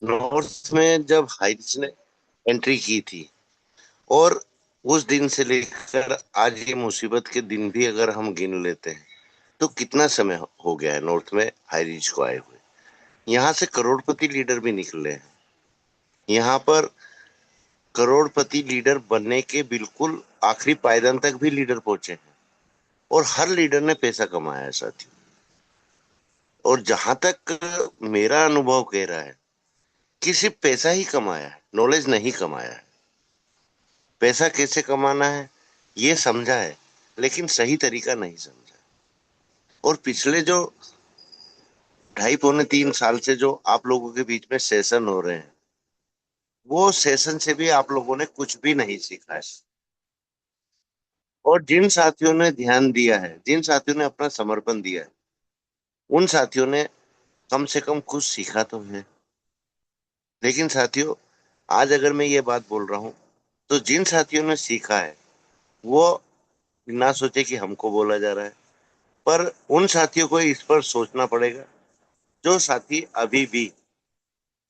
North में जब Heights ने एंट्री की थी, और उस दिन से लेकर आज ये मुसीबत के दिन भी अगर हम गिन लेते हैं, तो कितना समय हो गया है नॉर्थ में हाई रीच को आए हुए। यहाँ से करोड़पति लीडर भी निकले हैं। यहाँ पर करोड़पति लीडर बनने के बिल्कुल आखिरी पायदान तक भी लीडर पहुंचे हैं, और हर लीडर ने पैसा कमाया है साथियों। और जहां तक मेरा अनुभव कह रहा है कि सिर्फ पैसा ही कमाया है, नॉलेज नहीं कमाया है। पैसा कैसे कमाना है ये समझा है, लेकिन सही तरीका नहीं समझा। और पिछले जो 2.5 पौने 3 साल से जो आप लोगों के बीच में सेशन हो रहे हैं, वो सेशन से भी आप लोगों ने कुछ भी नहीं सीखा है। और जिन साथियों ने ध्यान दिया है, जिन साथियों ने अपना समर्पण दिया है, उन साथियों ने कम से कम कुछ सीखा तो है। लेकिन साथियों, आज अगर मैं ये बात बोल रहा हूं, तो जिन साथियों ने सीखा है वो ना सोचे कि हमको बोला जा रहा है, पर उन साथियों को इस पर सोचना पड़ेगा जो साथी अभी भी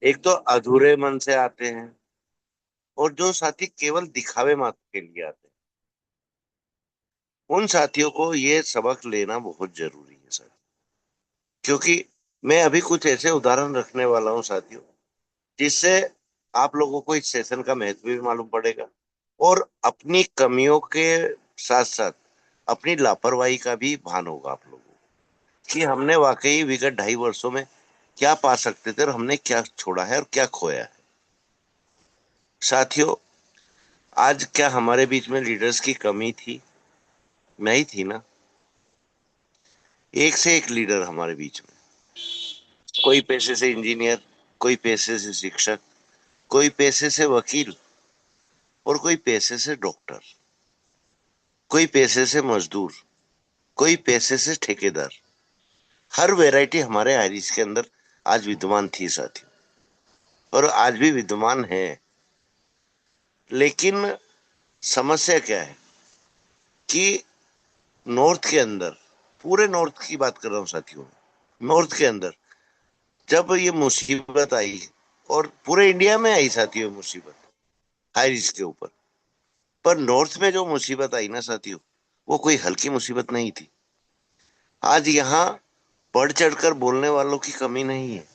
एक तो अधूरे मन से आते हैं, और जो साथी केवल दिखावे मात्र के लिए आते हैं। उन साथियों को ये सबक लेना बहुत जरूरी है सर। क्योंकि मैं अभी कुछ ऐसे उदाहरण रखने वाला हूँ साथियों, जिससे आप लोगों को इस सेशन का महत्व भी मालूम पड़ेगा, और अपनी कमियों के साथ साथ अपनी लापरवाही का भी भान होगा आप लोगों को, कि हमने वाकई विगत 2.5 वर्षों में क्या पा सकते थे, और हमने क्या छोड़ा है और क्या खोया है। साथियों, आज क्या हमारे बीच में लीडर्स की कमी थी? नहीं थी ना। एक से एक लीडर हमारे बीच में। कोई पेशे से इंजीनियर, कोई पेशे से शिक्षक, कोई पेशे से वकील, और कोई पेशे से डॉक्टर, कोई पेशे से मजदूर, कोई पेशे से ठेकेदार। हर वैरायटी हमारे आइरिश के अंदर आज विद्यमान थी साथियों, और आज भी विद्यमान है। लेकिन समस्या क्या है कि नॉर्थ के अंदर, पूरे नॉर्थ की बात कर रहा हूँ साथियों, नॉर्थ के अंदर जब ये मुसीबत आई, और पूरे इंडिया में आई साथियों मुसीबत हाई रिस्क के ऊपर, पर नॉर्थ में जो मुसीबत आई ना साथियों, वो कोई हल्की मुसीबत नहीं थी। आज यहाँ बढ़ चढ़कर बोलने वालों की कमी नहीं है,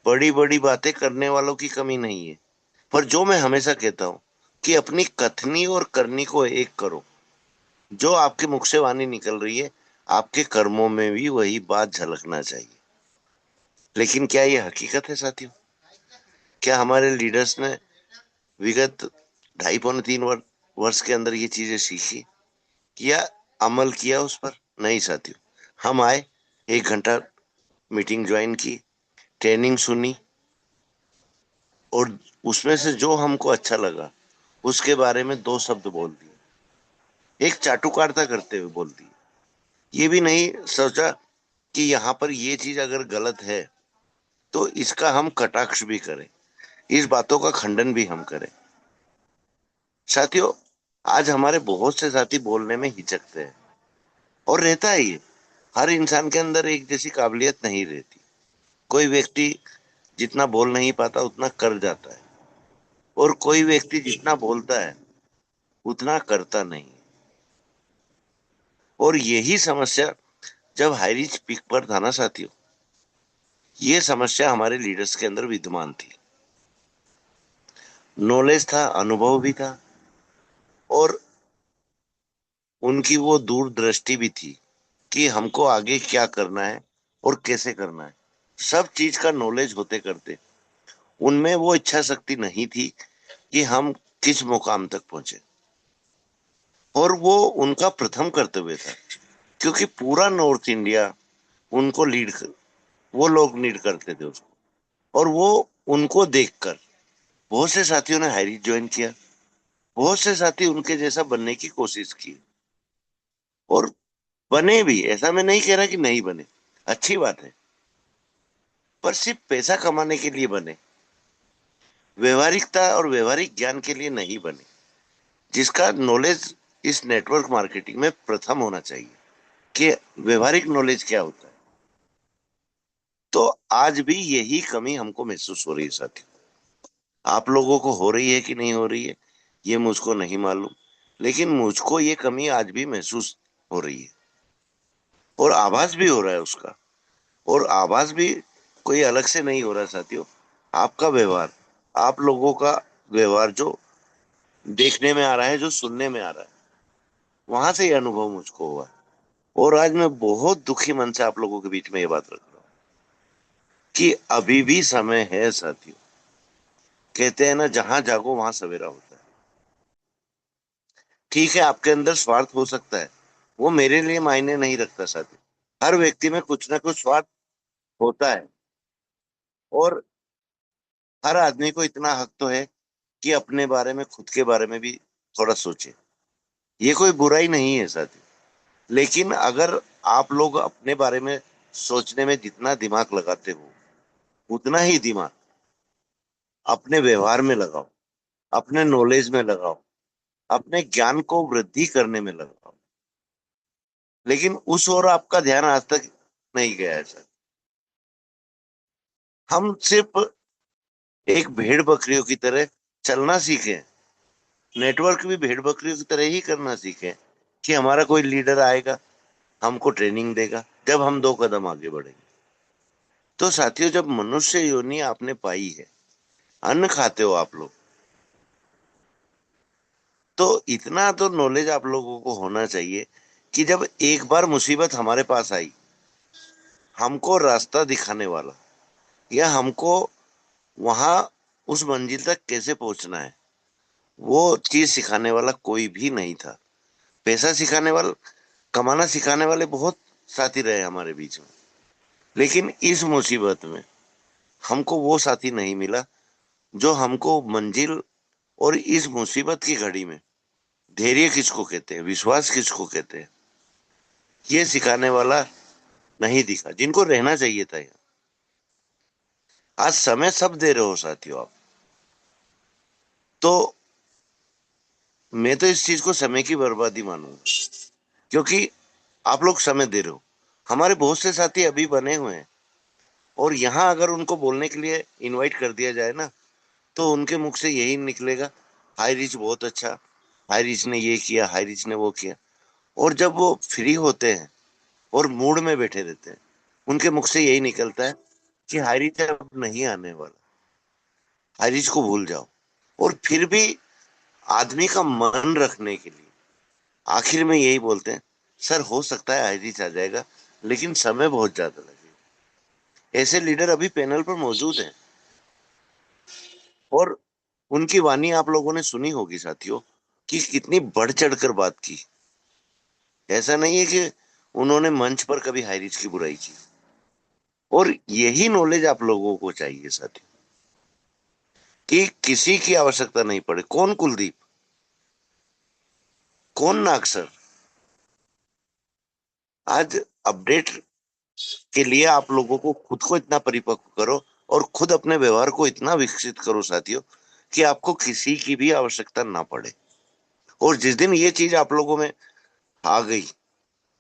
बड़ी बड़ी बातें करने वालों की कमी नहीं है। पर जो मैं हमेशा कहता हूँ कि अपनी कथनी और करनी को एक करो। जो आपके मुख से वाणी निकल रही है, आपके कर्मों में भी वही बात झलकना चाहिए। लेकिन क्या ये हकीकत है साथियों? क्या हमारे लीडर्स ने विगत 2.5 पौने 3 वर्ष के अंदर ये चीजें सीखी, किया, अमल किया उस पर? नहीं साथियों। हम आए, 1 घंटा मीटिंग ज्वाइन की, ट्रेनिंग सुनी, और उसमें से जो हमको अच्छा लगा उसके बारे में 2 शब्द बोल दिए, एक चाटुकारिता करते हुए बोल दिए। ये भी नहीं सोचा कि यहाँ पर ये चीज अगर गलत है तो इसका हम कटाक्ष भी करें, इस बातों का खंडन भी हम करें। साथियों, आज हमारे बहुत से साथी बोलने में हिचकते हैं, और रहता है ये, हर इंसान के अंदर एक जैसी काबिलियत नहीं रहती। कोई व्यक्ति जितना बोल नहीं पाता उतना कर जाता है, और कोई व्यक्ति जितना बोलता है उतना करता नहीं। और यही समस्या जब हाईरिच पीक पर था ना साथियों, ये समस्या हमारे लीडर्स के अंदर विद्यमान थी। नॉलेज था, अनुभव भी था, और उनकी वो दूरदृष्टि भी थी कि हमको आगे क्या करना है और कैसे करना है। सब चीज का नॉलेज होते करते उनमें वो इच्छा शक्ति नहीं थी कि हम किस मुकाम तक पहुंचे। और वो उनका प्रथम कर्तव्य था, क्योंकि पूरा नॉर्थ इंडिया उनको लीड कर, वो लोग लीड करते थे उसको। और वो उनको देखकर बहुत से साथियों ने हाईरिच ज्वाइन किया, बहुत से साथी उनके जैसा बनने की कोशिश की, और बने भी। ऐसा मैं नहीं कह रहा कि नहीं बने, अच्छी बात है, पर सिर्फ पैसा कमाने के लिए बने, व्यवहारिकता और व्यवहारिक ज्ञान के लिए नहीं बने, जिसका नॉलेज इस नेटवर्क मार्केटिंग में प्रथम होना चाहिए कि व्यवहारिक नॉलेज क्या होता है। तो आज भी यही कमी हमको महसूस हो रही है साथियों। आप लोगों को हो रही है कि नहीं हो रही है, ये मुझको नहीं मालूम, लेकिन मुझको ये कमी आज भी महसूस हो रही है, और आभास भी हो रहा है उसका। और आभास भी कोई अलग से नहीं हो रहा साथियों। आपका व्यवहार, आप लोगों का व्यवहार जो देखने में आ रहा है, जो सुनने में आ रहा है, वहां से ये अनुभव मुझको हुआ। और आज मैं बहुत दुखी मन से आप लोगों के बीच में ये बात रख रहा हूँ कि अभी भी समय है साथियों। कहते हैं ना, जहां जागो वहां सवेरा होता है। ठीक है, आपके अंदर स्वार्थ हो सकता है, वो मेरे लिए मायने नहीं रखता साथियों। हर व्यक्ति में कुछ ना कुछ स्वार्थ होता है, और हर आदमी को इतना हक तो है कि अपने बारे में, खुद के बारे में भी थोड़ा सोचे। ये कोई बुराई नहीं है साथी। लेकिन अगर आप लोग अपने बारे में सोचने में जितना दिमाग लगाते हो, उतना ही दिमाग अपने व्यवहार में लगाओ, अपने नॉलेज में लगाओ, अपने ज्ञान को वृद्धि करने में लगाओ। लेकिन उस ओर आपका ध्यान आज तक नहीं गया है सर। हम सिर्फ एक भेड़ बकरियों की तरह चलना सीखे, नेटवर्क भी भेड़ बकरियों की तरह ही करना सीखे, कि हमारा कोई लीडर आएगा, हमको ट्रेनिंग देगा, जब हम 2 कदम आगे बढ़ेंगे। तो साथियों, जब मनुष्य योनि आपने पाई है, अन्न खाते हो आप लोग, तो इतना तो नॉलेज आप लोगों को होना चाहिए कि जब एक बार मुसीबत हमारे पास आई, हमको रास्ता दिखाने वाला, या हमको वहां उस मंजिल तक कैसे पहुंचना है, वो चीज सिखाने वाला कोई भी नहीं था। पैसा सिखाने वाला, कमाना सिखाने वाले बहुत साथी रहे हमारे बीच में, लेकिन इस मुसीबत में हमको वो साथी नहीं मिला जो हमको मंजिल और इस मुसीबत की घड़ी में धैर्य किसको कहते हैं, विश्वास किसको कहते हैं, ये सिखाने वाला नहीं दिखा, जिनको रहना चाहिए था यहाँ। आज समय सब दे रहे हो साथियों आप। तो मैं तो इस चीज को समय की बर्बादी मानूंगा, क्योंकि आप लोग समय दे रहे हो। हमारे बहुत से साथी अभी बने हुए हैं, और यहाँ अगर उनको बोलने के लिए इनवाइट कर दिया जाए ना, तो उनके मुख से यही निकलेगा, हाई रिच बहुत अच्छा, हाई रिच ने ये किया, हाई रिच ने वो किया। और जब वो फ्री होते हैं और मूड में बैठे रहते हैं, उनके मुख से यही निकलता है कि हाई रिच अब नहीं आने वाला, हाई रिच को भूल जाओ। और फिर भी आदमी का मन रखने के लिए आखिर में यही बोलते हैं, सर हो सकता है हाई रिच आ जाएगा, लेकिन समय बहुत ज्यादा लगेगा। ऐसे लीडर अभी पैनल पर मौजूद हैं, और उनकी वाणी आप लोगों ने सुनी होगी साथियों, कि कितनी बढ़ चढ़कर बात की। ऐसा नहीं है कि उन्होंने मंच पर कभी हाई रिच की बुराई की। और यही नॉलेज आप लोगों को चाहिए साथियों, कि किसी की आवश्यकता नहीं पड़े। कौन कुलदीप, कौन नागसर, आज अपडेट के लिए आप लोगों को खुद को इतना परिपक्व करो, और खुद अपने व्यवहार को इतना विकसित करो साथियों, कि आपको किसी की भी आवश्यकता ना पड़े। और जिस दिन ये चीज आप लोगों में आ गई,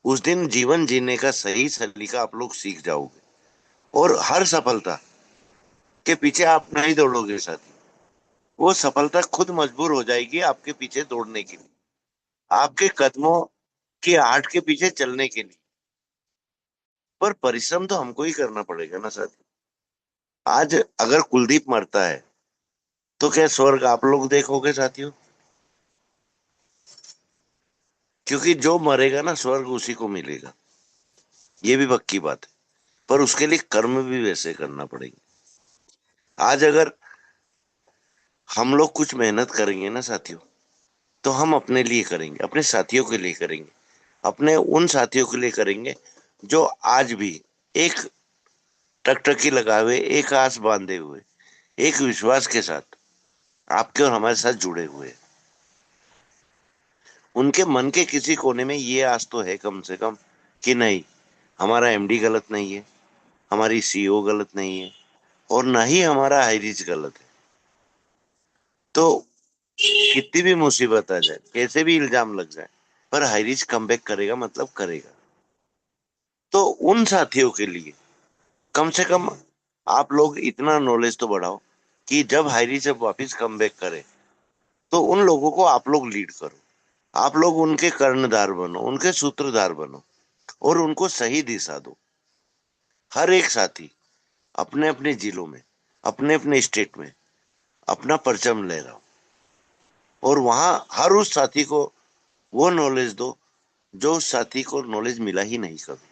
उस दिन जीवन जीने का सही सलीका आप लोग सीख जाओगे, और हर सफलता के पीछे आप नहीं दौड़ोगे साथी। वो सफलता खुद मजबूर हो जाएगी आपके पीछे दौड़ने के लिए, आपके कदमों की आहट के पीछे चलने के लिए। पर परिश्रम तो हमको ही करना पड़ेगा ना साथी। आज अगर कुलदीप मरता है, तो क्या स्वर्ग आप लोग देखोगे साथियों? क्योंकि जो मरेगा ना, स्वर्ग उसी को मिलेगा, ये भी पक्की बात है। पर उसके लिए कर्म भी वैसे करना पड़ेगा। आज अगर हम लोग कुछ मेहनत करेंगे ना साथियों, तो हम अपने लिए करेंगे, अपने साथियों के लिए करेंगे, अपने उन साथियों के लिए करेंगे जो आज भी एक टकटकी लगाए हुए, एक आस बांधे हुए, एक विश्वास के साथ आपके और हमारे साथ जुड़े हुए हैं। उनके मन के किसी कोने में ये आस तो है कम से कम, कि नहीं, हमारा एमडी गलत नहीं है, हमारी सीईओ गलत नहीं है, और ना ही हमारा हाईरीच गलत है। तो कितनी भी मुसीबत आ जाए, कैसे भी इल्जाम लग जाए, पर हाईरीच कमबैक करेगा, मतलब करेगा। तो उन साथियों के लिए कम से कम आप लोग इतना नॉलेज तो बढ़ाओ कि जब हायरी से वापिस कम बैक करे तो उन लोगों को आप लोग लीड करो, आप लोग उनके कर्णधार बनो, उनके सूत्रधार बनो और उनको सही दिशा दो। हर एक साथी अपने अपने जिलों में, अपने अपने स्टेट में अपना परचम ले रहा हो और वहां हर उस साथी को वो नॉलेज दो जो उस साथी को नॉलेज मिला ही नहीं कभी।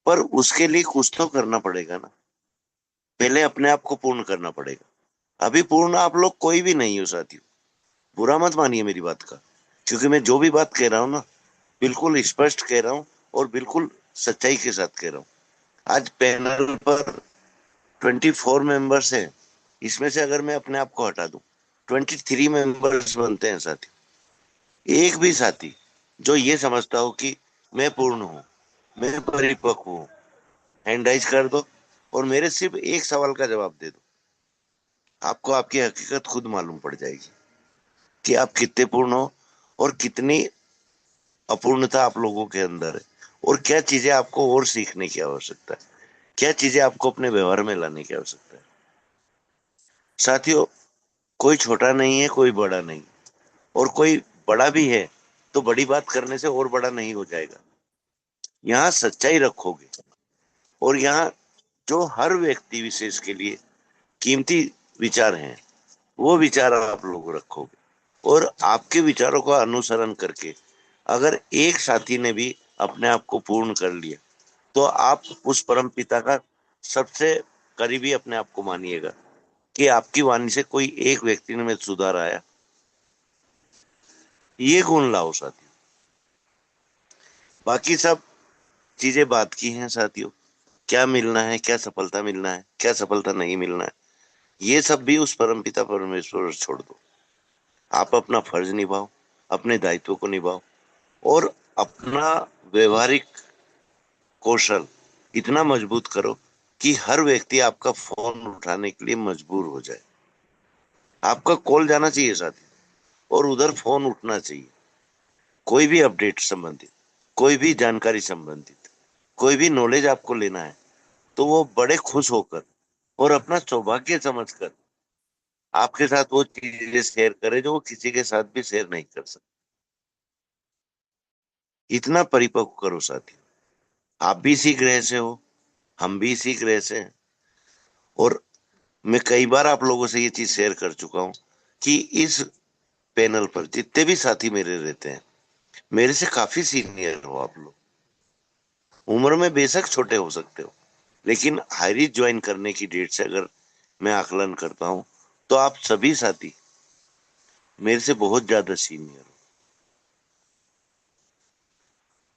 पर उसके लिए कुछ तो करना पड़ेगा ना, पहले अपने आप को पूर्ण करना पड़ेगा। अभी पूर्ण आप लोग कोई भी नहीं हो साथियों, बुरा मत मानिए मेरी बात का, क्योंकि मैं जो भी बात कह रहा हूँ ना बिल्कुल स्पष्ट कह रहा हूँ और बिल्कुल सच्चाई के साथ कह रहा हूँ। आज पैनल पर 24 मेंबर्स हैं, इसमें से अगर मैं अपने आप को हटा दूं 23 मेंबर्स बनते हैं साथी। एक भी साथी जो ये समझता हो कि मैं पूर्ण हूं, मैं परिपक्व हूं, हैंड राइज कर दो और मेरे सिर्फ एक सवाल का जवाब दे दो। आपको आपकी हकीकत खुद मालूम पड़ जाएगी कि आप कितने पूर्ण हो और कितनी अपूर्णता आप लोगों के अंदर है और क्या चीजें आपको और सीखने की आवश्यकता है, क्या चीजें आपको अपने व्यवहार में लाने की आवश्यकता है। साथियों, कोई छोटा नहीं है, कोई बड़ा नहीं, और कोई बड़ा भी है तो बड़ी बात करने से और बड़ा नहीं हो जाएगा। यहाँ सच्चाई रखोगे और यहाँ जो हर व्यक्ति विशेष के लिए कीमती विचार हैं वो विचार आप लोग रखोगे और आपके विचारों का अनुसरण करके अगर एक साथी ने भी अपने आप को पूर्ण कर लिया तो आप उस परम पिता का सबसे करीबी अपने आप को मानिएगा कि आपकी वाणी से कोई एक व्यक्ति में सुधार आया। ये गुण लाओ साथियों, बाकी सब चीजें बात की हैं साथियों। क्या मिलना है, क्या सफलता मिलना है, क्या सफलता नहीं मिलना है, ये सब भी उस परमपिता परमेश्वर पर छोड़ दो। आप अपना फर्ज निभाओ, अपने दायित्व को निभाओ और अपना व्यवहारिक कौशल इतना मजबूत करो कि हर व्यक्ति आपका फोन उठाने के लिए मजबूर हो जाए। आपका कॉल जाना चाहिए साथी और उधर फोन उठना चाहिए। कोई भी अपडेट संबंधित, कोई भी जानकारी संबंधित, कोई भी नॉलेज आपको लेना है तो वो बड़े खुश होकर और अपना सौभाग्य समझकर आपके साथ वो चीजें शेयर करे जो वो किसी के साथ भी शेयर नहीं कर सकते। इतना परिपक्व करो साथी। आप भी इसी ग्रह से हो, हम भी इसी ग्रह से हैं और मैं कई बार आप लोगों से ये चीज शेयर कर चुका हूं कि इस पैनल पर जितने भी साथी मेरे रहते हैं मेरे से काफी सीनियर हो आप लोग। उम्र में बेशक छोटे हो सकते हो लेकिन हायरी ज्वाइन करने की डेट से अगर मैं आकलन करता हूं तो आप सभी साथी मेरे से बहुत ज्यादा सीनियर हो।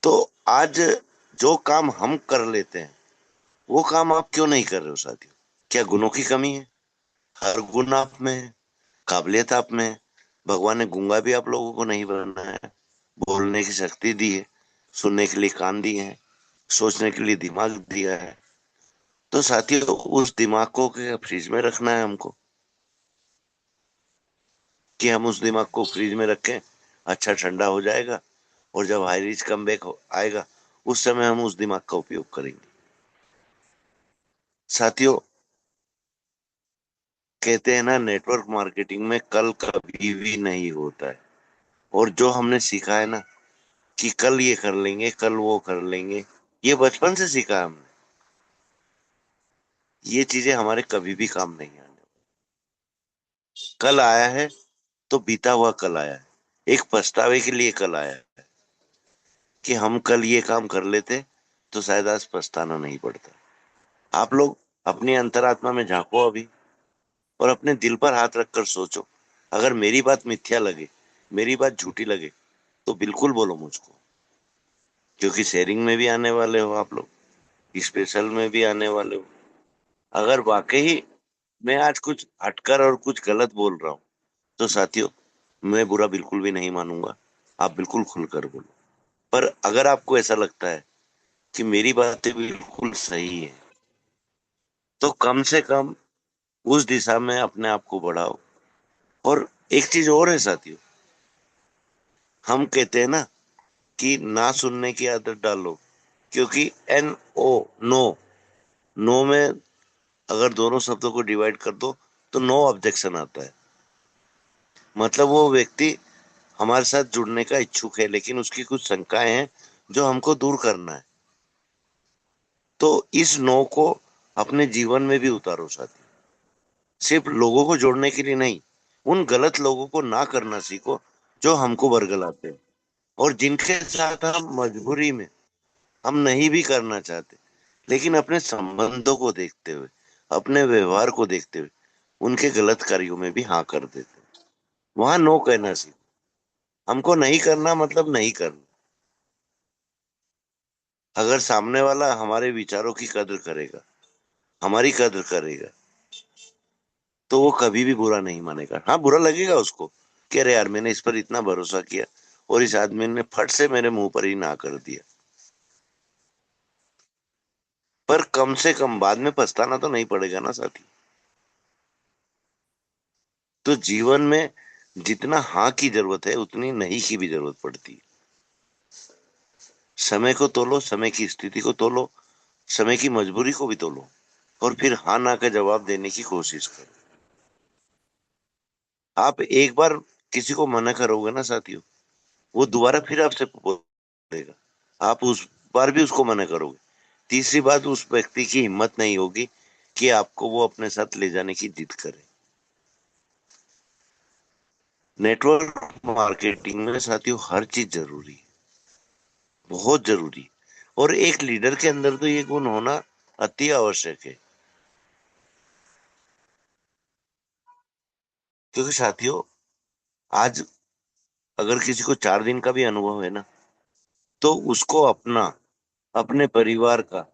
तो आज जो काम हम कर लेते हैं वो काम आप क्यों नहीं कर रहे हो साथियों? क्या गुणों की कमी है? हर गुण आप में है, काबिलियत आप में है। भगवान ने गूंगा भी आप लोगों को नहीं बनाया है, बोलने की शक्ति दी है, सुनने के लिए कान दिए हैं, सोचने के लिए दिमाग दिया है। तो साथियों उस दिमाग को क्या फ्रिज में रखना है हमको कि हम उस दिमाग को फ्रिज में रखें, अच्छा ठंडा हो जाएगा और जब हाई रिच कम बैक आएगा उस समय हम उस दिमाग का उपयोग करेंगे। साथियों, कहते हैं ना नेटवर्क मार्केटिंग में कल कभी भी नहीं होता है और जो हमने सीखा है ना कि कल ये कर लेंगे, कल वो कर लेंगे, ये बचपन से सीखा है हमने। ये चीजें हमारे कभी भी काम नहीं आने। कल आया है तो बीता हुआ कल आया है, एक पछतावे के लिए कल आया है कि हम कल ये काम कर लेते तो शायद आज पछताना नहीं पड़ता। आप लोग अपनी अंतरात्मा में झांको अभी और अपने दिल पर हाथ रखकर सोचो, अगर मेरी बात मिथ्या लगे, मेरी बात झूठी लगे तो बिल्कुल बोलो मुझको, क्योंकि शेयरिंग में भी आने वाले हो आप लोग, स्पेशल में भी आने वाले हो। अगर वाकई मैं आज कुछ हटकर और कुछ गलत बोल रहा हूँ तो साथियों मैं बुरा बिल्कुल भी नहीं मानूंगा, आप बिल्कुल खुलकर बोलो। पर अगर आपको ऐसा लगता है कि मेरी बातें बिल्कुल सही है तो कम से कम उस दिशा में अपने आप को बढ़ाओ। और एक चीज और है साथियों, हम कहते हैं ना कि ना सुनने की आदत डालो, क्योंकि एन ओ, नो। नो में अगर दोनों शब्दों को डिवाइड कर दो तो नो ऑब्जेक्शन आता है। मतलब वो व्यक्ति हमारे साथ जुड़ने का इच्छुक है, लेकिन उसकी कुछ शंकाएं हैं जो हमको दूर करना है। तो इस नो को अपने जीवन में भी उतारो साथी। सिर्फ लोगों को जोड़ने के लिए नहीं, उन गलत लोगों को ना करना सीखो जो हमको बरगलाते हैं, और जिनके साथ हम मजबूरी में हम नहीं भी करना चाहते, लेकिन अपने संबंधों को देखते हुए, अपने व्यवहार को देखते हुए उनके गलत कार्यों में भी हाँ कर देते हैं। वहां नो कहना सीखो। हमको नहीं करना मतलब नहीं करना। अगर सामने वाला हमारे विचारों की कद्र करेगा, हमारी कद्र करेगा, तो वो कभी भी बुरा नहीं मानेगा। हाँ, बुरा लगेगा उसको कि अरे यार, मैंने इस पर इतना भरोसा किया और इस आदमी ने फट से मेरे मुंह पर ही ना कर दिया। पर कम से कम बाद में पछताना तो नहीं पड़ेगा ना साथी। तो जीवन में जितना हाँ की जरूरत है, उतनी नहीं की भी जरूरत पड़ती है। समय को तोलो, समय की स्थिति को तोलो, समय की मजबूरी को भी तोलो, और फिर हाँ ना का जवाब देने की कोशिश करो। आप एक बार किसी को मना करोगे ना साथियों, वो दोबारा फिर आपसे बोलेगा। आप उस बार भी उसको मना करोगे, तीसरी बात उस व्यक्ति की हिम्मत नहीं होगी कि आपको वो अपने साथ ले जाने की जिद करे। नेटवर्क मार्केटिंग में साथियों हर चीज जरूरी है, बहुत जरूरी। और एक लीडर के अंदर तो ये गुण होना अति आवश्यक है। क्योंकि साथियों, आज अगर किसी को 4 दिन का भी अनुभव है ना, तो उसको अपना, अपने परिवार का,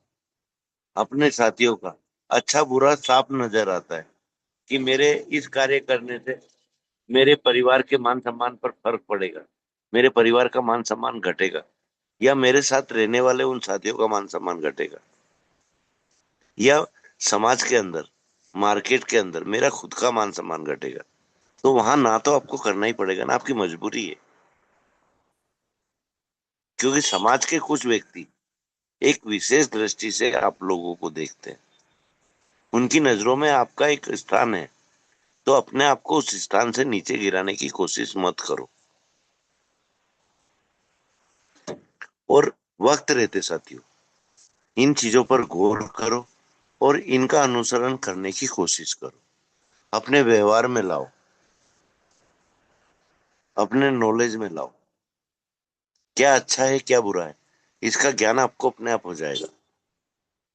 अपने साथियों का अच्छा बुरा साफ नजर आता है कि मेरे इस कार्य करने से मेरे परिवार के मान सम्मान पर फर्क पड़ेगा, मेरे परिवार का मान सम्मान घटेगा, या मेरे साथ रहने वाले उन साथियों का मान सम्मान घटेगा, या समाज के अंदर, मार्केट के अंदर मेरा खुद का मान सम्मान घटेगा। तो वहां ना तो आपको करना ही पड़ेगा ना, आपकी मजबूरी है। क्योंकि समाज के कुछ व्यक्ति एक विशेष दृष्टि से आप लोगों को देखते हैं, उनकी नजरों में आपका एक स्थान है। तो अपने आप को उस स्थान से नीचे गिराने की कोशिश मत करो। और वक्त रहते साथियों, इन चीजों पर गौर करो और इनका अनुसरण करने की कोशिश करो, अपने व्यवहार में लाओ, अपने नॉलेज में लाओ। क्या अच्छा है क्या बुरा है, इसका ज्ञान आपको अपने आप हो जाएगा।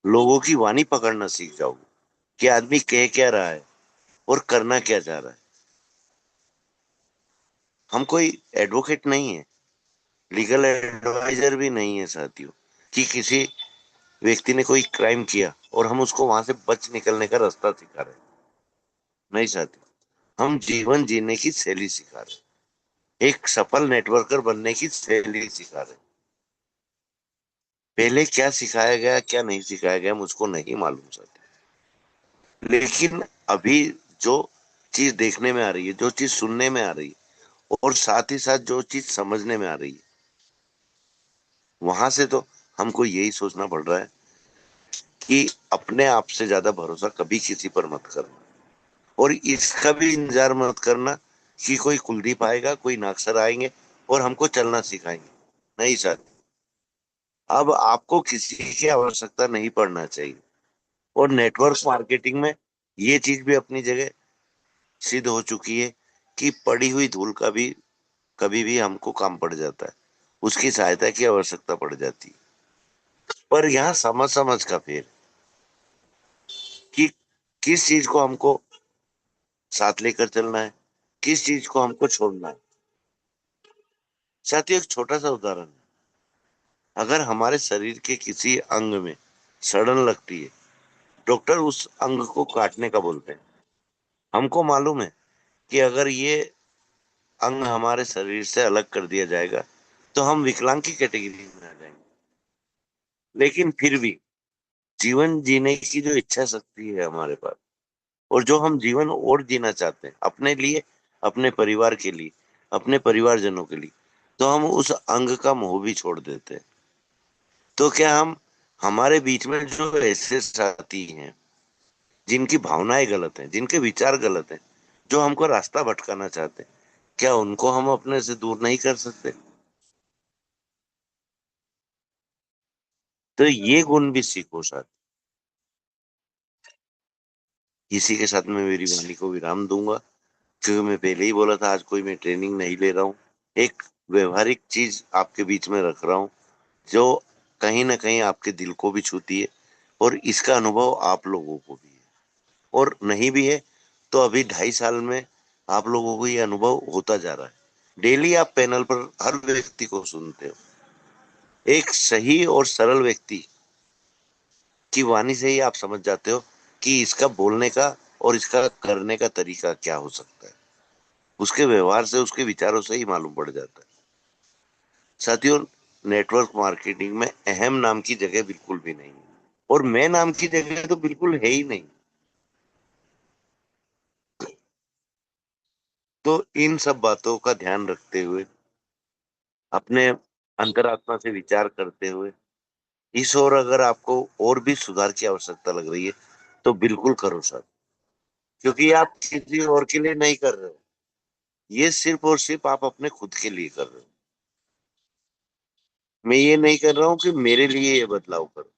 लोगों की वाणी पकड़ना सीख जाओगे कि आदमी कह क्या रहा है और करना क्या चाह रहा है। हम कोई एडवोकेट नहीं है, लीगल एडवाइजर भी नहीं है साथियों, कि किसी व्यक्ति ने कोई क्राइम किया और हम उसको वहां से बच निकलने का रास्ता सिखा रहे हैं। नहीं साथियों, हम जीवन जीने की शैली सिखा रहे हैं, एक सफल नेटवर्कर बनने की शैली सिखा रहे हैं। पहले क्या सिखाया गया क्या नहीं सिखाया गया मुझको नहीं मालूम साथी, लेकिन अभी जो चीज देखने में आ रही है, जो चीज सुनने में आ रही है, और साथ ही साथ जो चीज समझने में आ रही है, वहां से तो हमको यही सोचना पड़ रहा है कि अपने आप से ज्यादा भरोसा कभी किसी पर मत करना, और इसका भी इंतजार मत करना कि कोई कुलदीप आएगा, कोई नागसर आएंगे और हमको चलना सिखाएंगे। नहीं सर, अब आपको किसी की आवश्यकता नहीं पड़ना चाहिए। और नेटवर्क मार्केटिंग में ये चीज भी अपनी जगह सिद्ध हो चुकी है कि पड़ी हुई धूल का भी कभी भी हमको काम पड़ जाता है, उसकी सहायता की आवश्यकता पड़ जाती है। पर यहाँ समझ समझ का फेर, कि किस चीज को हमको साथ लेकर चलना है, किस चीज को हमको छोड़ना है। साथियों, एक छोटा सा उदाहरण है। अगर हमारे शरीर के किसी अंग में सड़न लगती है, डॉक्टर उस अंग को काटने का बोलते हैं। हमको मालूम है कि अगर ये अंग हमारे शरीर से अलग कर दिया जाएगा तो हम विकलांग की कैटेगरी में आ जाएंगे। लेकिन फिर भी जीवन जीने की जो इच्छा शक्ति है हमारे पास, और जो हम जीवन और जीना चाहते हैं अपने लिए, अपने परिवार के लिए, अपने परिवारजनों के लिए, तो हम उस अंग का मोह भी छोड़ देते हैं। तो क्या हम हमारे बीच में जो ऐसे साथी हैं जिनकी भावनाएं गलत हैं, जिनके विचार गलत हैं, जो हमको रास्ता भटकाना चाहते हैं, क्या उनको हम अपने से दूर नहीं कर सकते? तो ये गुण भी सीखो साथ। इसी के साथ मैं मेरी वाणी को विराम दूंगा, क्योंकि मैं पहले ही बोला था आज कोई मैं ट्रेनिंग नहीं ले रहा हूँ। एक व्यवहारिक चीज आपके बीच में रख रहा हूँ, जो कहीं ना कहीं आपके दिल को भी छूती है, और इसका अनुभव आप लोगों को भी है। और नहीं भी है तो अभी 2.5 साल में आप लोगों को ये अनुभव होता जा रहा है। डेली आप पैनल पर हर व्यक्ति को सुनते हो। एक सही और सरल व्यक्ति की वाणी से ही आप समझ जाते हो कि इसका बोलने का और इसका करने का तरीका क्या हो सकता है। उसके व्यवहार से, उसके विचारों से ही मालूम पड़ जाता है। साथियों, नेटवर्क मार्केटिंग में अहम नाम की जगह बिल्कुल भी नहीं है, और मैं नाम की जगह तो बिल्कुल है ही नहीं। तो इन सब बातों का ध्यान रखते हुए, अपने अंतरात्मा से विचार करते हुए, इस ओर अगर आपको और भी सुधार की आवश्यकता लग रही है तो बिल्कुल करो सर, क्योंकि आप किसी और के लिए नहीं कर रहे हो, ये सिर्फ और सिर्फ आप अपने खुद के लिए कर रहे हो। मैं ये नहीं कर रहा हूँ कि मेरे लिए ये बदलाव करो,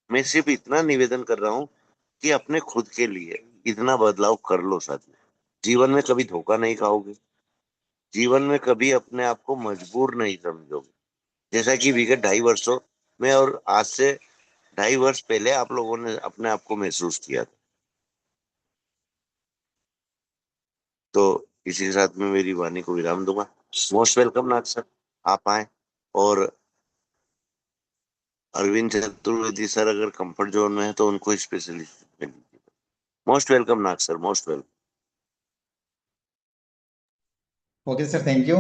मैं सिर्फ इतना निवेदन कर रहा हूँ कि अपने खुद के लिए इतना बदलाव कर लो साथी। जीवन में कभी धोखा नहीं खाओगे, जीवन में कभी अपने आप को मजबूर नहीं समझोगे, जैसा कि विगत 2.5 वर्षों में और आज से 2.5 वर्ष पहले आप लोगों ने अपने आप को महसूस किया था। तो इसी के साथ में मेरी वाणी को विराम दूंगा। मोस्ट वेलकम नाग सर, आप आए। और अरविंद चतुर्वेदी सर अगर कंफर्ट जोन में है तो उनको स्पेशलिस्ट में लीजिए। Most welcome Nag sir, most welcome. Okay sir, thank you.